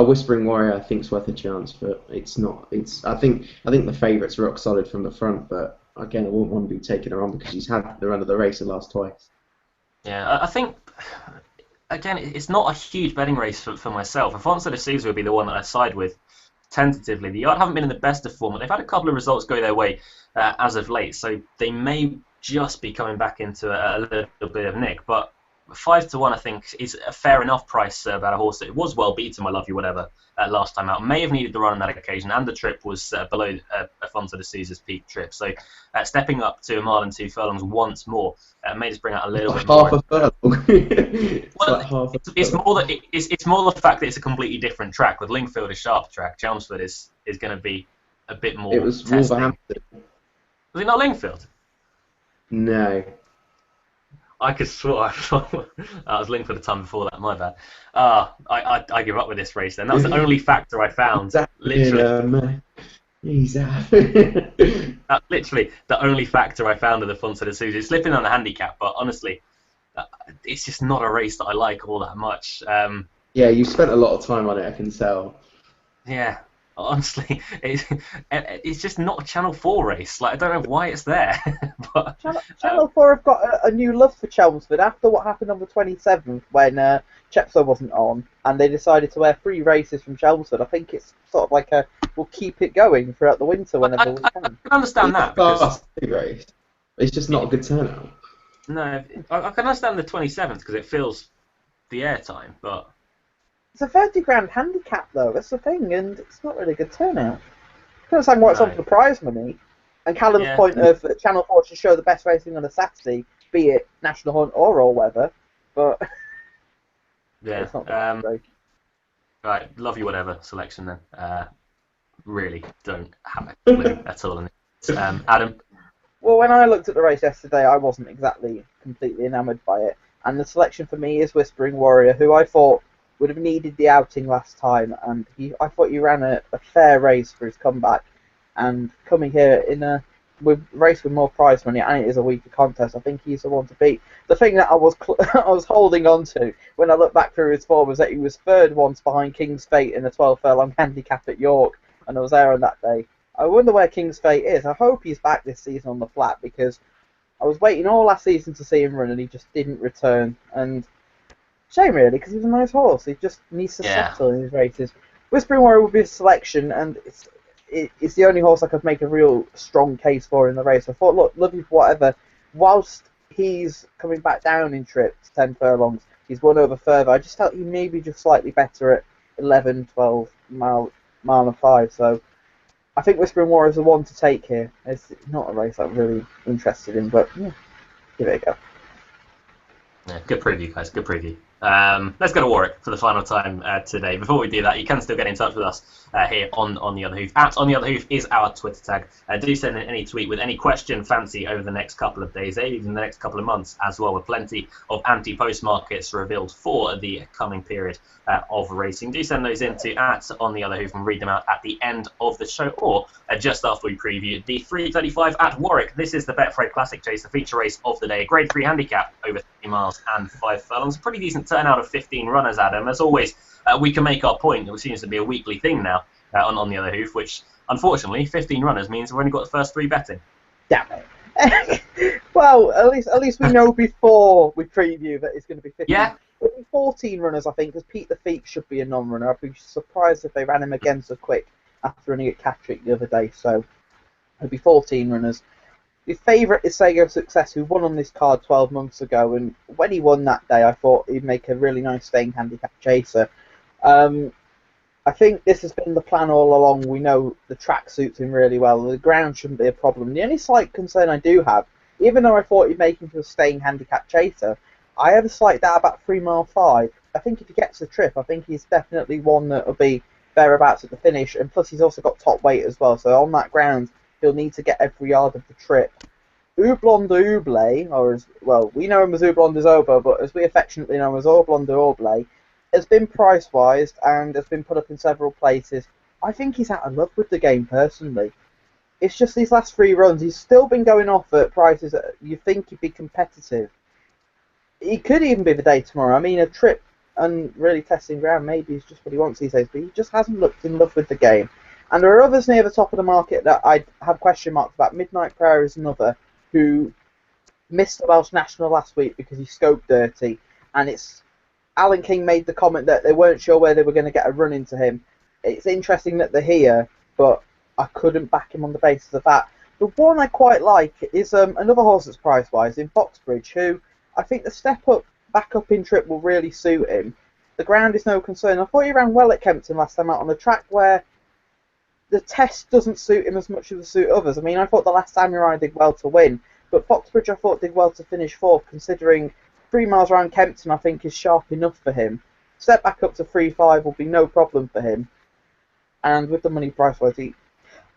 Whispering Warrior, I think, is worth a chance, but it's not. I think the favourite's rock solid from the front, but again, I wouldn't want to be taking her on because he's had the run of the race the last twice. Yeah, I think again, it's not a huge betting race for myself. Alfonso de Sousa would be the one that I side with tentatively. The Yard haven't been in the best of form, but they've had a couple of results go their way as of late, so they may just be coming back into a little bit of nick, but 5-1, I think, is a fair enough price about a horse that was well beaten by Love You Whatever last time out. May have needed the run on that occasion, and the trip was below Alfonso de Sousa's peak trip. So stepping up to a mile and 2 furlongs once more may just bring out a little bit more. Half a furlong. It's more the fact that it's a completely different track. With Lingfield a sharp track, Chelmsford is going to be a bit more. It was testing. Wolverhampton. Was it not Lingfield? No. I could swear I was linked for the time before that. My bad. I give up with this race. Then that was the only factor I found. Literally, literally the only factor I found of the Alfonso de Sousa. It's slipping on the handicap, but honestly, it's just not a race that I like all that much. Yeah, you spent a lot of time on it. I can tell. Yeah. Honestly, it's just not a Channel 4 race. Like, I don't know why it's there. But Channel 4 have got a new love for Chelmsford after what happened on the 27th when Chepstow wasn't on, and they decided to air 3 races from Chelmsford. I think it's sort of like we'll keep it going throughout the winter whenever we can. I can understand that. Because race. It's just not a good turnout. No, I can understand the 27th because it fills the airtime, but... It's a 30 grand handicap, though. That's the thing, and it's not really a good turnout. I can understand why it's on for the prize money. And Callum's point of Channel 4 should show the best racing on a Saturday, be it National Hunt or all weather, but yeah, it's not that right, Love You Whatever selection then. Really don't have a clue at all. Adam? Well, when I looked at the race yesterday, I wasn't exactly completely enamoured by it, and the selection for me is Whispering Warrior, who I thought would have needed the outing last time, and I thought he ran a fair race for his comeback, and coming here in a race with more prize money, and it is a weaker contest, I think he's the one to beat. The thing that I was holding on to when I looked back through his form was that he was third once behind King's Fate in a 12 furlong handicap at York, and I was there on that day. I wonder where King's Fate is. I hope he's back this season on the flat, because I was waiting all last season to see him run, and he just didn't return, and shame really, because he's a nice horse. He just needs to settle in his races. Whispering Warrior would be a selection, and it's the only horse I could make a real strong case for in the race. I thought, look, Love You Whatever, whilst he's coming back down in trips, 10 furlongs, he's won over further. I just felt he may be just slightly better at 11, 12, mile and 5. So I think Whispering Warrior is the one to take here. It's not a race I'm really interested in, but yeah, give it a go. Yeah, good preview, guys. Good preview. Let's go to Warwick for the final time today. Before we do that, you can still get in touch with us here on the Other Hoof. At On the Other Hoof is our Twitter tag. Do send in any tweet with any question fancy over the next couple of days, even the next couple of months as well, with plenty of anti-post markets revealed for the coming period of racing. Do send those in to at On the Other Hoof and read them out at the end of the show, or just after we preview the 3:35 at Warwick. This is the Betfred Classic Chase, the feature race of the day. Grade 3 handicap over 3 miles and 5 furlongs. Pretty decent turnout of 15 runners, Adam. As always, we can make our point. It seems to be a weekly thing now on the Other Hoof, which unfortunately 15 runners means we've only got the first 3 betting. Damn it. Well, at least we know before we preview that it's going to be 15. Yeah. It'll be 14 runners, I think, because Pete the Feet should be a non-runner. I'd be surprised if they ran him again so quick after running at Catterick the other day. So it'll be 14 runners. The favourite is Sego Success, who won on this card 12 months ago, and when he won that day, I thought he'd make a really nice staying handicap chaser. I think this has been the plan all along. We know the track suits him really well. The ground shouldn't be a problem. The only slight concern I do have, even though I thought he'd make him to a staying handicap chaser, I have a slight doubt about 3 mile 5. I think if he gets the trip, I think he's definitely one that will be thereabouts at the finish, and plus he's also got top weight as well, so on that ground he'll need to get every yard of the trip. Oublon de Oublay, or as well, we know him as Oublon de Zobo, but as we affectionately know him as Oublon de Oublay, has been price-wise and has been put up in several places. I think he's out of love with the game personally. It's just these last 3 runs, he's still been going off at prices that you think he'd be competitive. He could even be the day tomorrow. I mean, a trip and really testing ground maybe is just what he wants these days, but he just hasn't looked in love with the game. And there are others near the top of the market that I have question marks about. Midnight Prayer is another who missed the Welsh National last week because he scoped dirty, and it's Alan King made the comment that they weren't sure where they were going to get a run into him. It's interesting that they're here, but I couldn't back him on the basis of that. The one I quite like is another horse that's price-wise in Foxbridge, who I think the step up, back up in trip will really suit him. The ground is no concern. I thought he ran well at Kempton last time out on a track where the test doesn't suit him as much as it suit others. I mean, I thought the last time he ran did well to win, but Foxbridge I thought did well to finish 4th, considering 3 miles around Kempton I think is sharp enough for him. Step back up to 3.5 will be no problem for him. And with the money price-wise,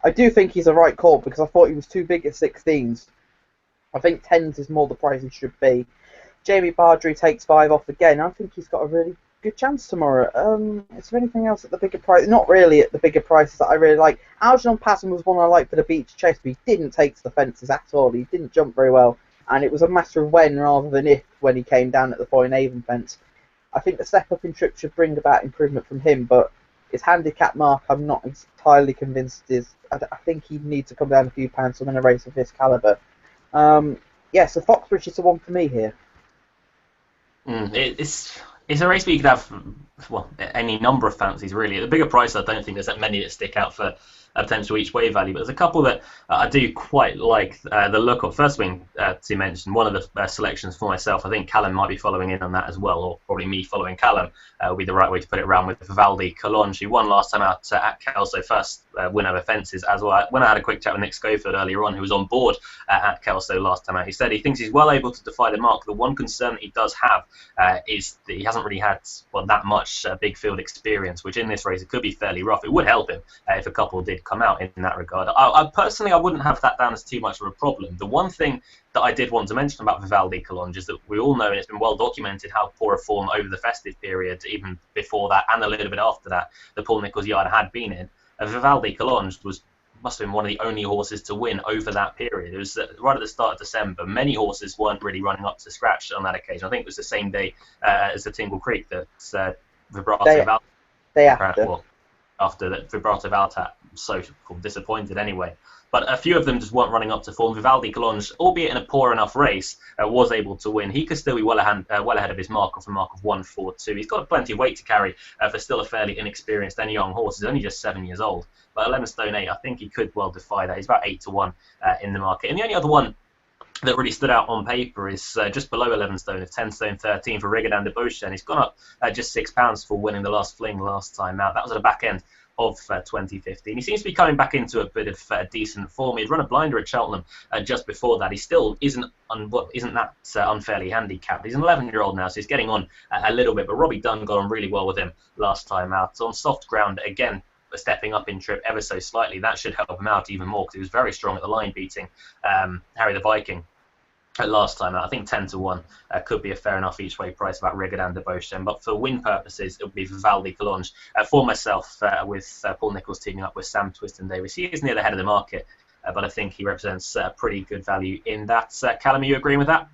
I do think he's a right call because I thought he was too big at 16s. I think 10s is more the price he should be. Jamie Bardry takes 5 off again. I think he's got a really good chance tomorrow. Is there anything else at the bigger price? Not really at the bigger prices that I really like. Algernon Patton was one I liked for the beach chase, but he didn't take to the fences at all. He didn't jump very well, and it was a matter of when rather than if when he came down at the Foyne-Avon fence. I think the step up in trip should bring about improvement from him, but his handicap mark I'm not entirely convinced is. I think he needs to come down a few pounds to win a race of this calibre. Yeah, so Foxbridge is the one for me here. It's a race where you could have any number of fancies really. At the bigger price, I don't think there's that many that stick out for a potential each way value, but there's a couple that I do quite like the look of. First wing to mention, one of the selections for myself. I think Callum might be following in on that as well, or probably me following Callum would be the right way to put it around, with Vivaldi Collonge, who won last time out at Kelso, first win over fences as well. When I had a quick chat with Nick Schofield earlier on, who was on board at Kelso last time out, he said he thinks he's well able to defy the mark. The one concern that he does have is that he hasn't really had that much big field experience, which in this race it could be fairly rough. It would help him if a couple did come out in that regard. I personally, I wouldn't have that down as too much of a problem. The one thing that I did want to mention about Vivaldi Collonge is that we all know, and it's been well documented, how poor a form over the festive period, even before that and a little bit after that, the Paul Nicholls yard had been in. Vivaldi Collonge must have been one of the only horses to win over that period. It was right at the start of December. Many horses weren't really running up to scratch on that occasion. I think it was the same day as the Tingle Creek that Vibrato Valtat. Day after. After that, Vibrato Valtat so disappointed anyway. But a few of them just weren't running up to form. Vivaldi Collonge, albeit in a poor enough race, was able to win. He could still be well ahead of his mark, off a mark of 1:42. He's got plenty of weight to carry for still a fairly inexperienced and young horse. He's only just 7 years old. But 11 stone 8, I think he could well defy that. He's about 8-1 in the market. And the only other one that really stood out on paper is just below 11 stone, at 10 stone 13 for Rigadan de Beauchesne. He's gone up just £6 for winning the last fling last time out. That was at the back end of 2015. He seems to be coming back into a bit of decent form. He'd run a blinder at Cheltenham just before that. He still isn't that unfairly handicapped. He's an 11-year-old now, so he's getting on a little bit. But Robbie Dunn got on really well with him last time out. On soft ground, again, stepping up in trip ever so slightly. That should help him out even more because he was very strong at the line, beating Harry the Viking last time out. I think 10-1 could be a fair enough each way price about Rigard and Devotion, but for win purposes it would be Vivaldi Collonges. For myself, with Paul Nicholls teaming up with Sam Twiston Davis, he is near the head of the market, but I think he represents pretty good value in that. Callum, are you agreeing with that?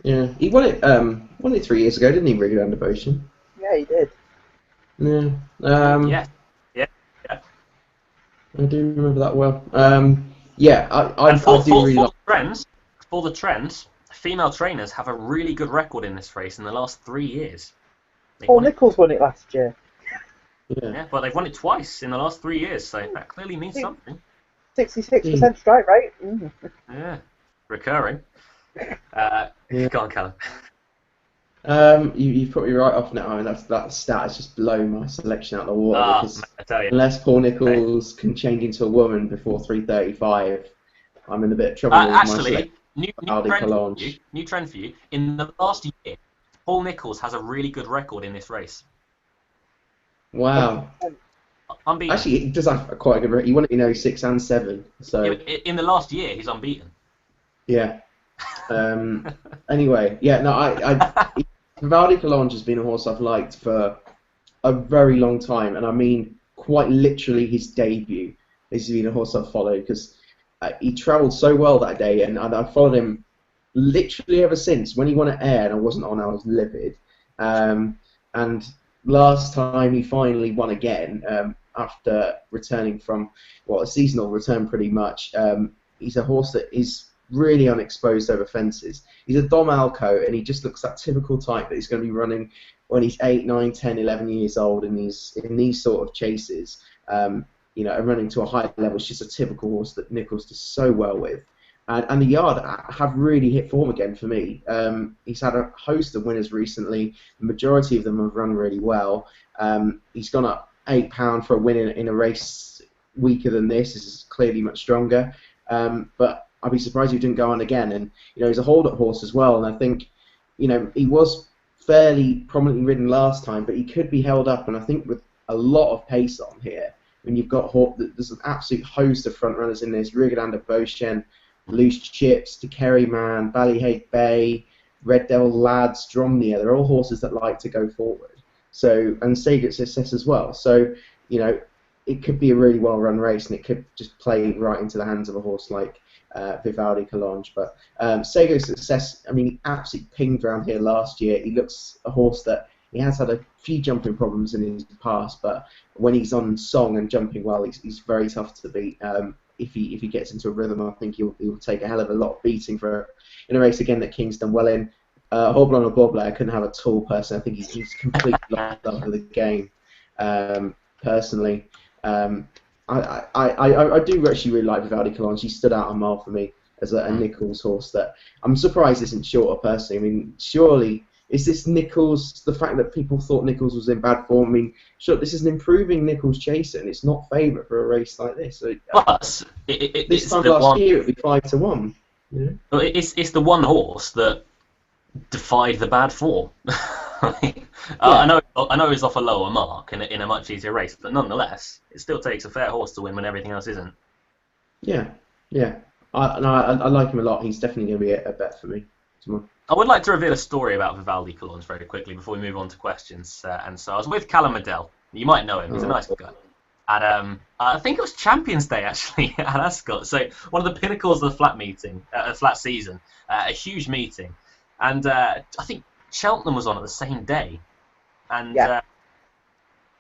Yeah, he won it 3 years ago, didn't he, Rigard and Devotion? Yeah, he did. Yeah. I do remember that well. I do really like trends. For the trends, female trainers have a really good record in this race in the last 3 years. Paul Nicholls won it last year. Yeah, but they've won it twice in the last 3 years, so that clearly means something. 66% strike rate. Yeah, recurring. Go on, Callum. You've put me right off now. I mean, that stat has just blown my selection out of the water. Because I tell you. Unless Paul Nicholls can change into a woman before 3:35, I'm in a bit of trouble with my selection. New trend for you. In the last year, Paul Nicholls has a really good record in this race. Wow. Unbeaten. Actually, he does have quite a good record. He won it 6 and 7. So in the last year, he's unbeaten. Yeah. Anyway, Vivaldi Collonges has been a horse I've liked for a very long time, and I mean quite literally his debut. This has been a horse I've followed because he travelled so well that day, and I've followed him literally ever since. When he won at Ayr and I wasn't on, I was livid. And last time he finally won again after returning from, a seasonal return pretty much. He's a horse that is really unexposed over fences. He's a Dom Alco, and he just looks that typical type that he's going to be running when he's 8, 9, 10, 11 years old in these sort of chases. And running to a high level. It's just a typical horse that Nicholls does so well with. And the yard have really hit form again for me. He's had a host of winners recently. The majority of them have run really well. He's gone up £8 for a win in a race weaker than this. This is clearly much stronger. But I'd be surprised if he didn't go on again. And he's a hold-up horse as well. And I think he was fairly prominently ridden last time, but he could be held up. And I think with a lot of pace on here, when you've got there's an absolute host of front runners in this: Rigard and Devotion, Loose Chips, De Kerry Man, Ballyhake Bay, Red Devil Lads, Dromnia. They're all horses that like to go forward. So, and Saget's Success as well. So, it could be a really well-run race, and it could just play right into the hands of a horse like Vivaldi Collonges. But Saget's Success, I mean, he absolutely pinged around here last year. He looks a horse that he has had a few jumping problems in his past, but when he's on song and jumping well, he's very tough to beat. If he gets into a rhythm, I think he'll take a hell of a lot of beating in a race again that King's done well in. Hobblon or Bobbler, I couldn't have a tall person. I think he's completely lost love of the game. Personally, I do actually really like Vivaldi Collonges. He stood out a mile for me as a Nicholls horse that I'm surprised isn't shorter. Personally, I mean, surely. Is this Nicholls, the fact that people thought Nicholls was in bad form? I mean, sure, this is an improving Nicholls chaser, and it's not favourite for a race like this. So, plus, this time last year it would be 5-1. Yeah? Well, it's the one horse that defied the bad form. I know it's off a lower mark in a much easier race, but nonetheless, it still takes a fair horse to win when everything else isn't. Yeah. I like him a lot. He's definitely going to be a bet for me tomorrow. I would like to reveal a story about Vivaldi Collonges very quickly before we move on to questions. And so I was with Callum Adele. You might know him. He's a nice guy. And I think it was Champions Day, actually, at Ascot. So one of the pinnacles of the flat season, a huge meeting. And I think Cheltenham was on at the same day. And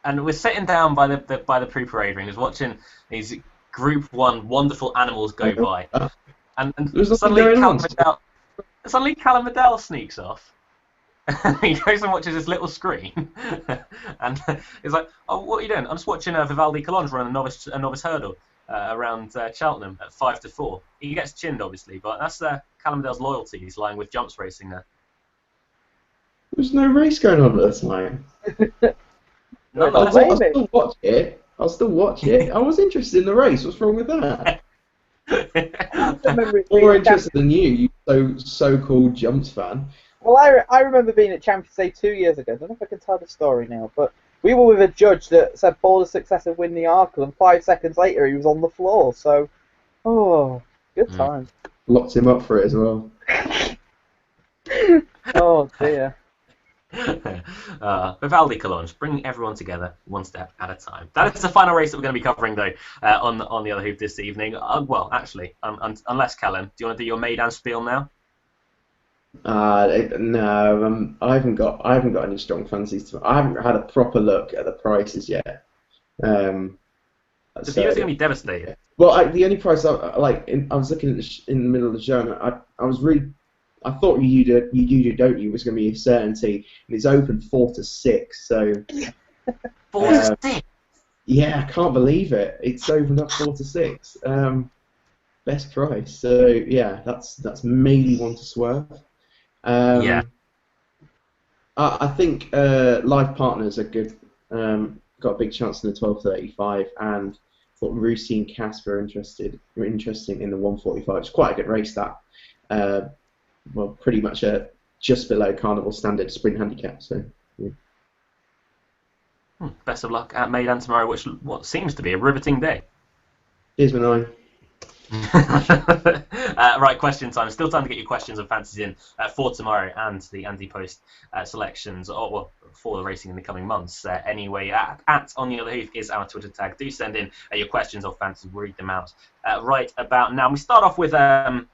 and we're sitting down by the pre-parade ring, was watching these Group 1 wonderful animals go by. And suddenly Callum Adele sneaks off. He goes and watches this little screen, and he's like, "Oh, what are you doing?" "I'm just watching Vivaldi Collonges run a novice hurdle around Cheltenham at 5-4." He gets chinned, obviously, but that's Callum Adele's loyalty. He's lying with jumps racing there. There's no race going on at the time. I still watch it. I'll still watch it. I was interested in the race. What's wrong with that? I remember it being More at interested than you so-called jumps fan. Well, I remember being at Champions Day 2 years ago. I don't know if I can tell the story now, but we were with a judge that said Boulder's successive win the Arkle, and 5 seconds later he was on the floor. So, good time. Locked him up for it as well. Oh dear. Vivaldi Cologne, bringing everyone together one step at a time. That is the final race that we're going to be covering, though, on the other hoop this evening. Well, actually, unless Callum, do you want to do your Maidan spiel now? No, I haven't got any strong fancies. I haven't had a proper look at the prices yet. The viewers are going to be devastated. Well, the only price I was looking at in the middle of the show. I thought you do, don't you? Was going to be a certainty, and it's open 4 to 6. So 4 to 6. Yeah, I can't believe it. It's opened up 4 to 6. Best price. So yeah, that's maybe one to swerve. Yeah. I think live partners are good. Got a big chance in the 12:35, and thought Rusi and Casper were interesting in the 1:45. It's quite a good race that. Well, pretty much just below Carnival standard sprint handicap. So. Yeah. Best of luck at Maidan tomorrow, what seems to be a riveting day. Here's my 9. Right, question time. Still time to get your questions and fantasies in for tomorrow and the anti-post selections, for the racing in the coming months. Anyway, at On the Other Hoof is our Twitter tag. Do send in your questions or fantasies. We'll read them out right about now. We start off with a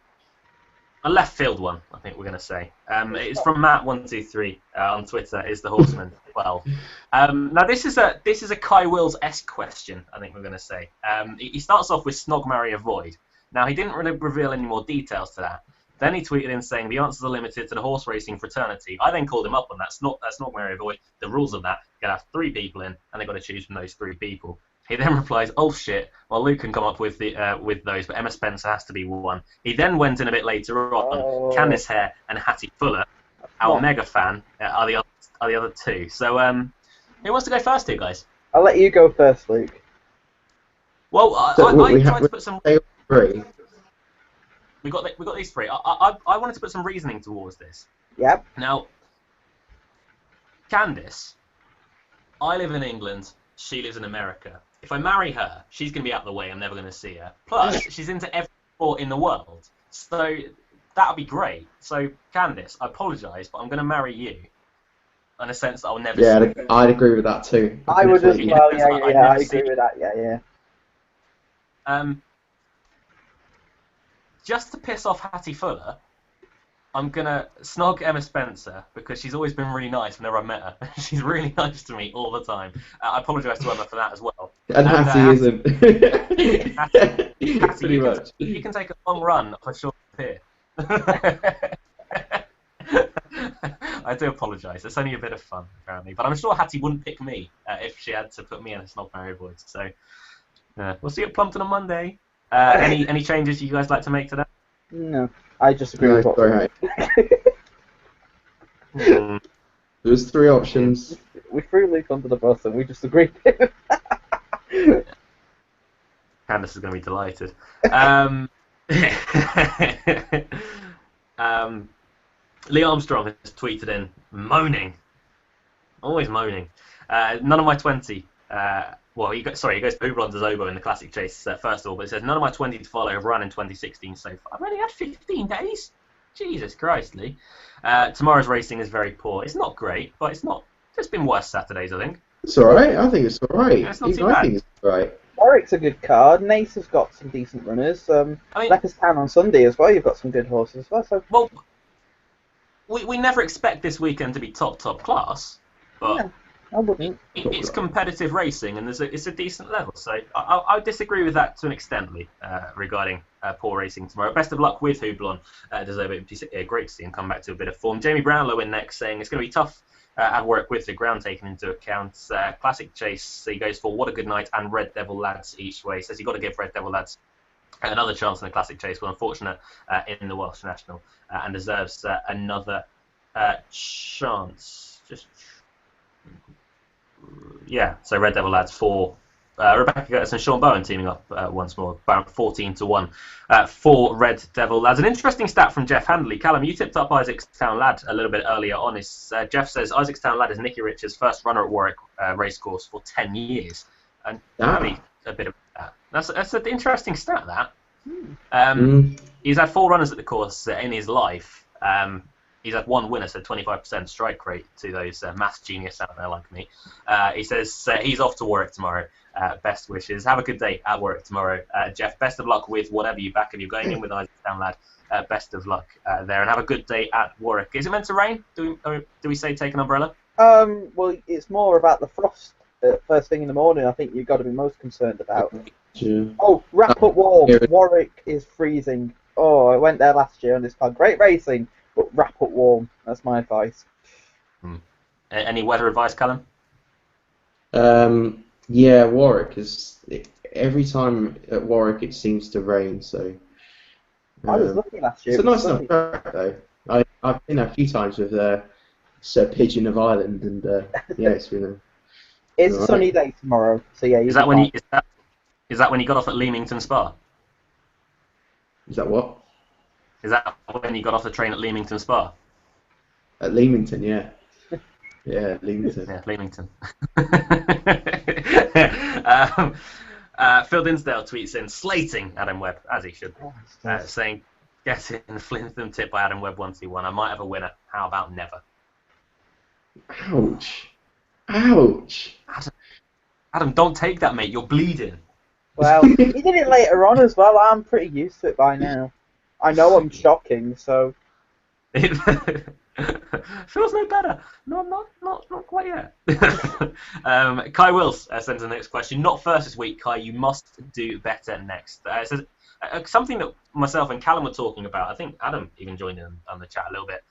left field one, I think we're going to say. It's from Matt123 on Twitter. Is the Horseman 12? Now this is a Kai Wills-esque question, I think we're going to say. He starts off with Snog, Marry, Avoid. Now he didn't really reveal any more details to that. Then he tweeted in saying the answers are limited to the horse racing fraternity. I then called him up on that. Snog, Marry, Avoid. The rules of that: you can have 3 people in, and they've got to choose from those 3 people. He then replies, "Oh shit! Well, Luke can come up with those, but Emma Spencer has to be one." He then went in a bit later on. Candice Hare and Hattie Fuller, our mega fan, are the other 2. So, who wants to go first here, guys? I'll let you go first, Luke. Well, I tried to put some. 3. We got these 3. I wanted to put some reasoning towards this. Yep. Now, Candice, I live in England. She lives in America. If I marry her, she's going to be out of the way. I'm never going to see her. Plus, she's into every sport in the world. So that would be great. So, Candice, I apologise, but I'm going to marry you. In a sense that I'll never see her. I'd agree with that too. I would as well, yeah, I agree with that, yeah. Just to piss off Hattie Fuller, I'm going to snog Emma Spencer because she's always been really nice whenever I've met her. She's really nice to me all the time. I apologise to Emma for that as well. And Hattie isn't. Hattie, pretty much. You can take a long run for short here. I do apologise. It's only a bit of fun, apparently. But I'm sure Hattie wouldn't pick me if she had to put me in a Snog, Marry, Avoid. So, we'll see you at Plumpton on Monday. Any changes you guys like to make to that? No, I just agree with what. Right. There's 3 options. We threw Luke under the bus and we just agreed. Candice is going to be delighted. Lee Armstrong has tweeted in, moaning. Always moaning. None of my 20... he goes for Hublon de Zobo in the Classic Chase first of all, but it says, none of my 20 to follow have run in 2016 so far. I've only had 15 days? Jesus Christ, Lee. Tomorrow's racing is very poor. It's not great, but it's not... There's been worse Saturdays, I think. It's alright. I think it's alright. Yeah, it's not too bad. I think it's alright. Warwick's a good card. Nace has got some decent runners. Leopardstown on Sunday as well. You've got some good horses as well. So. Well, we never expect this weekend to be top class, but... Yeah. I wouldn't. It's competitive racing, and it's a decent level. So I disagree with that to an extent, Lee, regarding poor racing tomorrow. Best of luck with Hublon. Great to see him come back to a bit of form. Jamie Brownlow in next, saying it's going to be tough at work with the ground taken into account. Classic Chase, he goes for What a Good Night and Red Devil Lads each way. Says you've got to give Red Devil Lads another chance in the Classic Chase. Well, unfortunate in the Welsh National, and deserves another chance. So Red Devil Lads for Rebecca Curtis and Sean Bowen teaming up once more, about 14-1 for Red Devil Lads. An interesting stat from Jeff Handley. Callum, you tipped up Isaacstown Lad a little bit earlier on. Jeff says Isaacstown Lad is Nicky Rich's first runner at Warwick Racecourse for 10 years. And maybe a bit of that. That's an interesting stat, that. He's had 4 runners at the course in his life. He's had 1 winner, so 25% strike rate to those maths genius out there like me. He says he's off to Warwick tomorrow. Best wishes. Have a good day at Warwick tomorrow. Jeff, best of luck with whatever you back. If you're going in with Isaacstown Lad, best of luck there. And have a good day at Warwick. Is it meant to rain? Do we say take an umbrella? Well, it's more about the frost first thing in the morning. I think you've got to be most concerned about. True. Oh, wrap up warm. Warwick is freezing. Oh, I went there last year on this car. Great racing, but wrap up warm. That's my advice. Any weather advice, Callum? Yeah, Warwick is. Every time at Warwick it seems to rain, so. I was lucky last year. It's a nice enough track, though. I've been there a few times with Sir Pigeon of Ireland, and yeah, it's been a. It's a sunny day tomorrow, so yeah. Is that when you got off at Leamington Spa? Is that what? Is that when you got off the train at Leamington Spa? At Leamington, yeah. Yeah, Leamington. Yeah, Leamington. Phil Dinsdale tweets in, slating Adam Webb, as he should, saying, get in the Flintham tip by Adam Webb 121. I might have a winner. How about never? Ouch. Ouch. Adam, don't take that, mate. You're bleeding. Well, he did it later on as well. I'm pretty used to it by now. I know I'm shocking, so. Feels no better. No, not quite yet. Kai Wills sends the next question. Not first this week, Kai. You must do better next. It says something that myself and Callum were talking about. I think Adam even joined in on the chat a little bit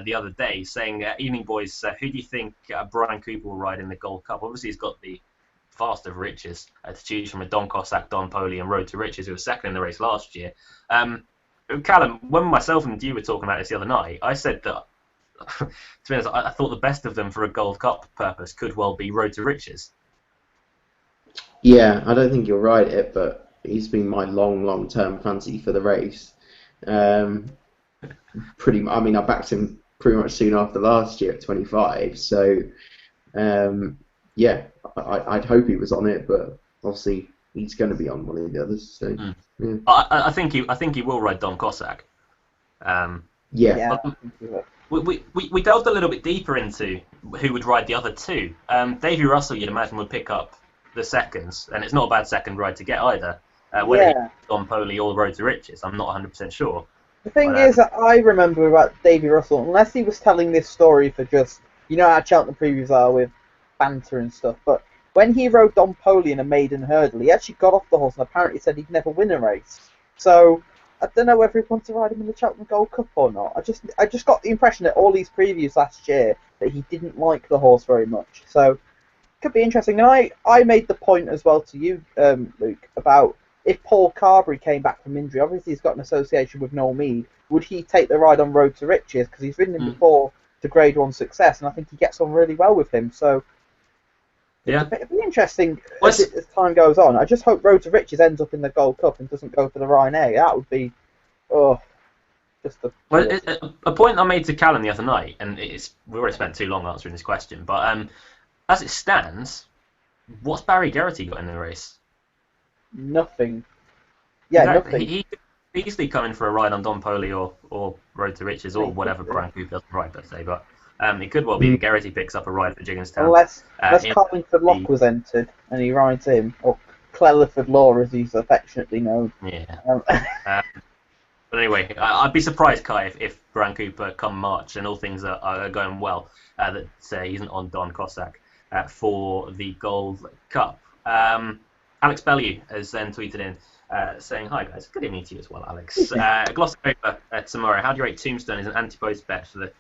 the other day, saying, "Evening boys, who do you think Brian Cooper will ride in the Gold Cup?" Obviously, he's got the vast of riches to choose from, a Don Cossack, Don Poley, and Road to Riches, who was second in the race last year. Callum, when myself and you were talking about this the other night, I said that, to be honest, I thought the best of them for a Gold Cup purpose could well be Road to Riches. Yeah, I don't think you'll ride it, but he's been my long-term fancy for the race. I backed him pretty much soon after last year at 25, so yeah, I'd hope he was on it, but obviously he's going to be on one of the others. So yeah. I think he will ride Don Cossack. Yeah. We delved a little bit deeper into who would ride the other two. Davy Russell, you'd imagine, would pick up the seconds, and it's not a bad second ride to get either. Whether he's Don Poley or Road to Riches, I'm not 100% sure. The thing is, I remember about Davy Russell, unless he was telling this story for just, you know how Cheltenham previews are with banter and stuff, but when he rode Don Poley in a maiden hurdle, he actually got off the horse and apparently said he'd never win a race. So I don't know whether he wants to ride him in the Cheltenham Gold Cup or not. I just got the impression that all these previews last year that he didn't like the horse very much. So it could be interesting. And I made the point as well to you, Luke, about if Paul Carberry came back from injury, obviously he's got an association with Noel Mead, would he take the ride on Road to Riches? Because he's ridden him before to Grade 1 success, and I think he gets on really well with him. So yeah, it'd be interesting as time goes on. I just hope Road to Riches ends up in the Gold Cup and doesn't go for the Ryanair. That would be, just a... Well, a point I made to Callum the other night, and we already spent too long answering this question, but as it stands, what's Barry Geraghty got in the race? Nothing. Yeah, exactly. nothing. He could easily come in for a ride on Don Poley or Road to Riches or whatever Brian Cooper doesn't ride, per se, but it could well be that Geraghty picks up a ride for Jigginstown. Unless Carlingford Lock was entered and he rides him, or Clelliford Law as he's affectionately known. Yeah. But anyway, I'd be surprised, Kai, if Brian Cooper come March and all things are going well, that he isn't on Don Cossack for the Gold Cup. Alex Bellew has then tweeted in saying, "Hi guys, good evening to you as well, Alex. Glossing over tomorrow, how do you rate Tombstone as an anti-post bet for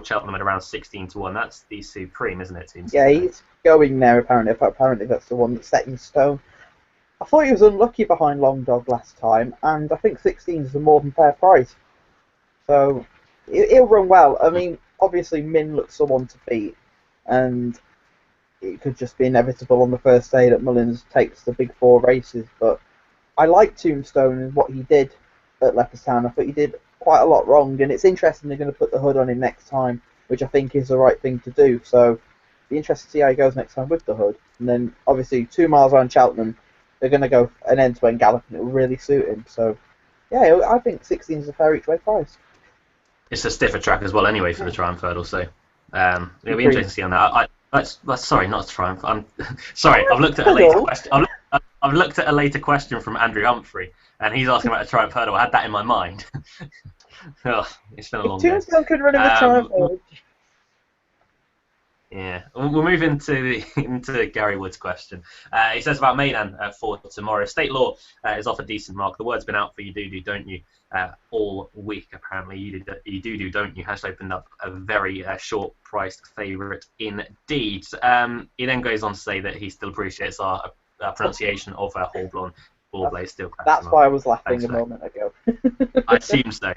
Cheltenham at around 16-1? That's the supreme, isn't it, Tombstone? Yeah, he's going there apparently. Apparently that's the one that's set in stone. I thought he was unlucky behind Long Dog last time, and I think 16 is a more than fair price. So he'll run well. I mean, obviously Min looks someone to beat, and it could just be inevitable on the first day that Mullins takes the big 4 races. But I like Tombstone and what he did at Leopardstown. I thought he did quite a lot wrong, and it's interesting they're going to put the hood on him next time, which I think is the right thing to do. So be interested to see how he goes next time with the hood. And then obviously 2 miles around Cheltenham, they're going to go an end-to-end gallop, and it will really suit him. So yeah, I think 16 is a fair each way price. It's a stiffer track as well, anyway, for the Triumph Hurdle. So it'll be interesting to see on that. Sorry, not Triumph. I'm sorry. I've looked at a later question. I've looked at a later question from Andrew Humphrey, and he's asking about a Triumph Hurdle. I had that in my mind. It's been a long day. Tombstone could run in the Triumph Hurdle. Yeah, we'll move into Gary Wood's question. He says about Maidan for tomorrow. State Law is off a decent mark. The word's been out for you do, don't you, all week apparently. You do, don't you? Has opened up a very short-priced favourite indeed. He then goes on to say that he still appreciates our pronunciation of Horblon. Ballblade still. That's why I was laughing a moment ago. I assume so.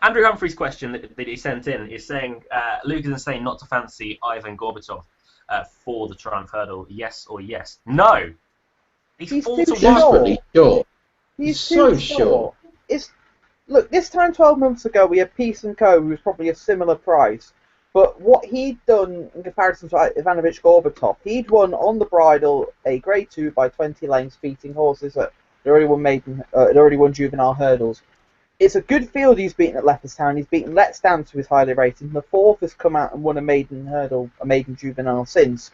Andrew Humphrey's question that he sent in is saying, Luke is saying not to fancy Ivan Gorbatov for the Triumph Hurdle. Yes or yes? No. He's 4 to 1. Desperately short. He's so short. Look, this time 12 months ago we had Peace and Co, who was probably a similar price. But what he'd done in comparison to Ivanovic Gorbatov, he'd won on the bridle a Grade 2 by 20 lengths, beating horses that had already won juvenile hurdles. It's a good field he's beaten at Leopardstown. He's beaten Let's Dance, who is highly rated, and the 4th has come out and won a maiden hurdle, a maiden juvenile since.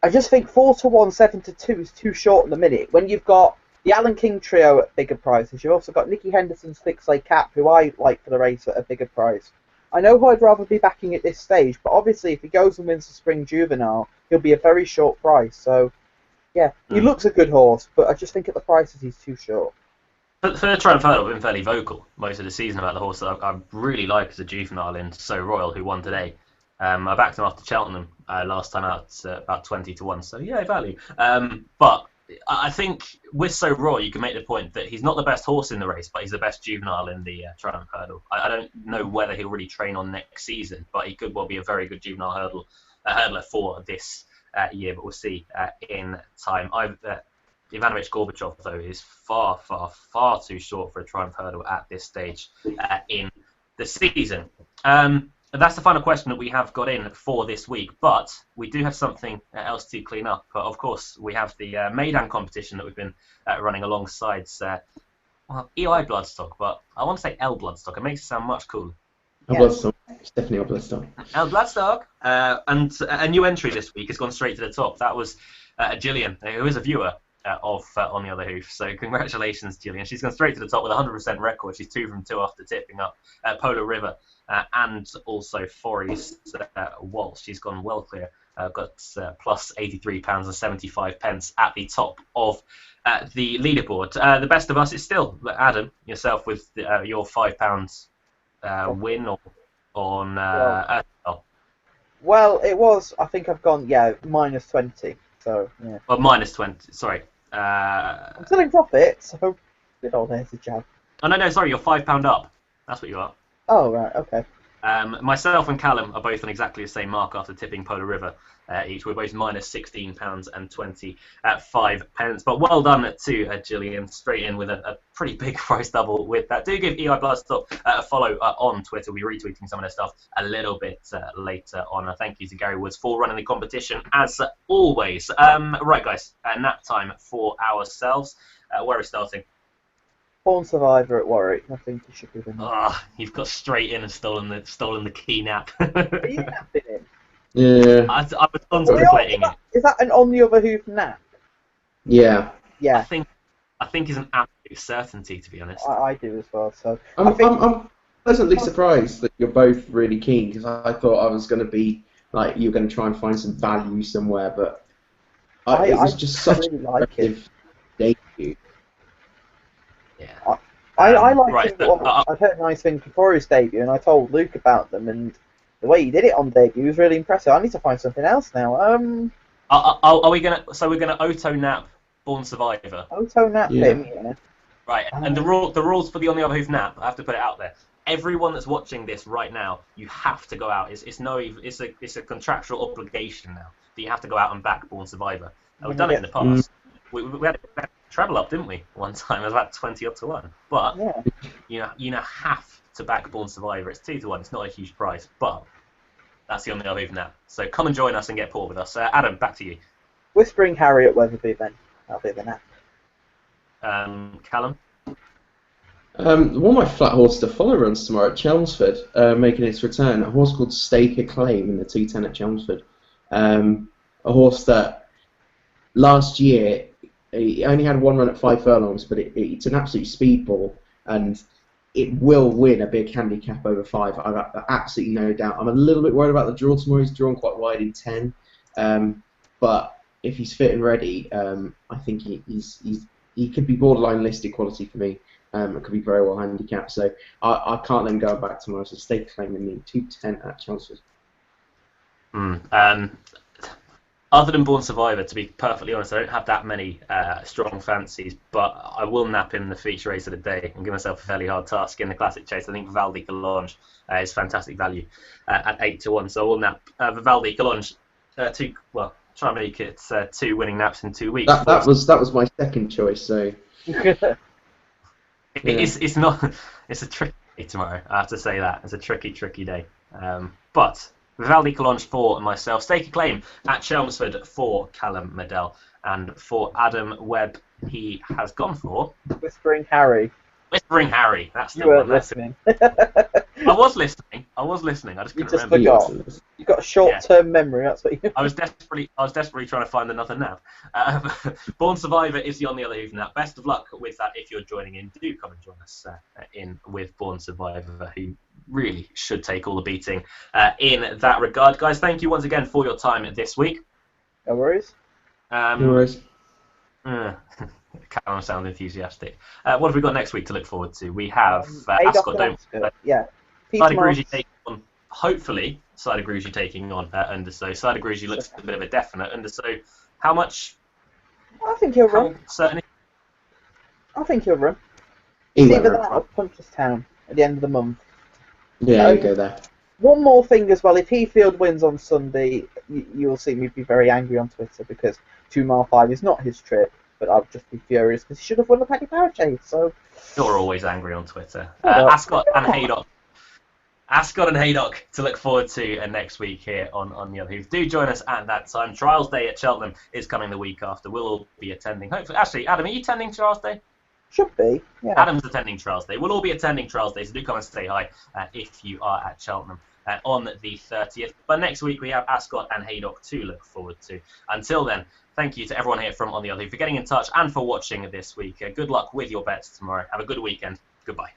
I just think 4 to 1, 7 to 2 is too short in the minute. When you've got the Alan King trio at bigger prices, you've also got Nicky Henderson's Fixlay Cap, who I like for the race at a bigger price. I know who I'd rather be backing at this stage, but obviously if he goes and wins the Spring Juvenile, he'll be a very short price. So, yeah, he looks a good horse, but I just think at the prices he's too short. For the Triumph Hurdle, I've been fairly vocal most of the season about the horse that I really like as a juvenile in So Royal, who won today. I backed him after Cheltenham last time out, about 20 to 1, so yeah, value. But I think with So Royal, you can make the point that he's not the best horse in the race, but he's the best juvenile in the Triumph Hurdle. I don't know whether he'll really train on next season, but he could well be a very good juvenile hurdler for this year, but we'll see in time. Ivanovic Gorbachev, though, is far, far, far too short for a Triumph Hurdle at this stage in the season. That's the final question that we have got in for this week, but we do have something else to clean up. Of course, we have the Maidan competition that we've been running alongside EI Bloodstock, but I want to say L Bloodstock. It makes it sound much cooler. L Bloodstock. It's definitely L Bloodstock. L Bloodstock. And a new entry this week has gone straight to the top. That was Gillian, who is a viewer of On the Other Hoof. So congratulations, Gillian. She's gone straight to the top with a 100% record. She's 2 from 2 after tipping up Polar River and also Forey's Waltz. She's gone well clear. Got plus £83.75 at the top of the leaderboard. The best of us is still Adam, yourself, with your £5 win on. Well, it was. I think I've gone minus 20. So yeah. Well, minus 20. Sorry. I'm still in profit. So good old there's a jab. Oh no, sorry. You're £5 up. That's what you are. Oh right, okay. Myself and Callum are both on exactly the same mark after tipping Polar River each. We're both minus £16.25. But well done to Gillian, straight in with a pretty big price double with that. Do give EI Bloodstock a follow on Twitter. We'll be retweeting some of their stuff a little bit later on. Thank you to Gary Woods for running the competition as always. Right, guys, nap time for ourselves. Where are we starting? Born Survivor at Warwick. I think he should be winning. You've got straight in and stolen the key nap. Are you napping him? Yeah. I was contemplating it. Is that an On the Other Hoof nap? Yeah. Yeah. I think it's an absolute certainty, to be honest. I do as well. So I'm pleasantly surprised that you're both really keen, because I thought I was going to be like you're going to try and find some value somewhere, but it was just such really an like effective debut. Yeah. I like right, him. I've heard nice things before his debut, and I told Luke about them, and the way he did it on debut was really impressive. I need to find something else now. Are we gonna? So we're gonna auto nap Born Survivor. Auto nap him, yeah. Right, and the rules for the On the Other Hoof nap. I have to put it out there. everyone that's watching this right now, you have to go out. It's a contractual obligation now that you have to go out and back Born Survivor. We've done it in the past. We had a treble up, didn't we? One time it was about 20-1. But you have to back Born Survivor. It's 2-1. It's not a huge price, but that's the only other move now. So come and join us and get poor with us. Adam, back to you. Whispering Harry at Wetherby then. That'll be the nap. Callum. One of my flat horses to follow runs tomorrow at Chelmsford, making its return. A horse called Stake a Claim in the 210 at Chelmsford. A horse that last year he only had one run at 5 furlongs, but it's an absolute speedball, and it will win a big handicap over 5. I've got absolutely no doubt. I'm a little bit worried about the draw tomorrow. He's drawn quite wide in 10, but if he's fit and ready, I think he could be borderline listed quality for me. It could be very well handicapped, so I can't let him go back tomorrow. So Stake Claim in the 210 at Chelmsford. Other than Born Survivor, to be perfectly honest, I don't have that many strong fancies, but I will nap in the feature race of the day and give myself a fairly hard task in the Classic Chase. I think Vivaldi Collonge is fantastic value at 8-1, so I will nap Vivaldi Collonge try and make it 2 winning naps in 2 weeks. That was my second choice, so... It's not. It's a tricky day tomorrow. I have to say that it's a tricky day. But Vivaldi Collonge for myself, Stake a Claim at Chelmsford for Callum Medell, and for Adam Webb, he has gone for Whispering Harry. Whispering Harry. That's the You weren't one. listening. I was listening. I just couldn't remember. Forgot. You've got a short-term memory. That's what you. I was desperately trying to find another nap. Born Survivor is the On the Other Hoof nap. Best of luck with that if you're joining in. Do come and join us in with Born Survivor, who really should take all the beating in that regard. Guys, thank you once again for your time this week. No worries. No worries. Callum sounds enthusiastic. What have we got next week to look forward to? We have Ascot, don't we? Yeah. Side Grugy taking on, hopefully, Side Grugy taking on Underso. Side Grugy looks a bit of a definite. Underso, how much? I think he'll run. Certainly. I think he'll run. It's either that or Punchestown at the end of the month. Yeah, you go there. One more thing as well, if Heathfield wins on Sunday, you'll see me be very angry on Twitter because 2 mile 5 is not his trip, but I'll just be furious because he should have won the Paddy Power Chase. So you're always angry on Twitter. Ascot and Haydock. Ascot and Haydock to look forward to next week here on the Other Hoof. Do join us at that time. Trials Day at Cheltenham is coming the week after. We'll all be attending. Hopefully, actually, Adam, are you attending Trials Day? Should be, yeah. Adam's attending Trials Day. We'll all be attending Trials Day, so do come and say hi if you are at Cheltenham on the 30th. But next week we have Ascot and Haydock to look forward to. Until then, thank you to everyone here from On the Other Hoof for getting in touch and for watching this week. Good luck with your bets tomorrow. Have a good weekend. Goodbye.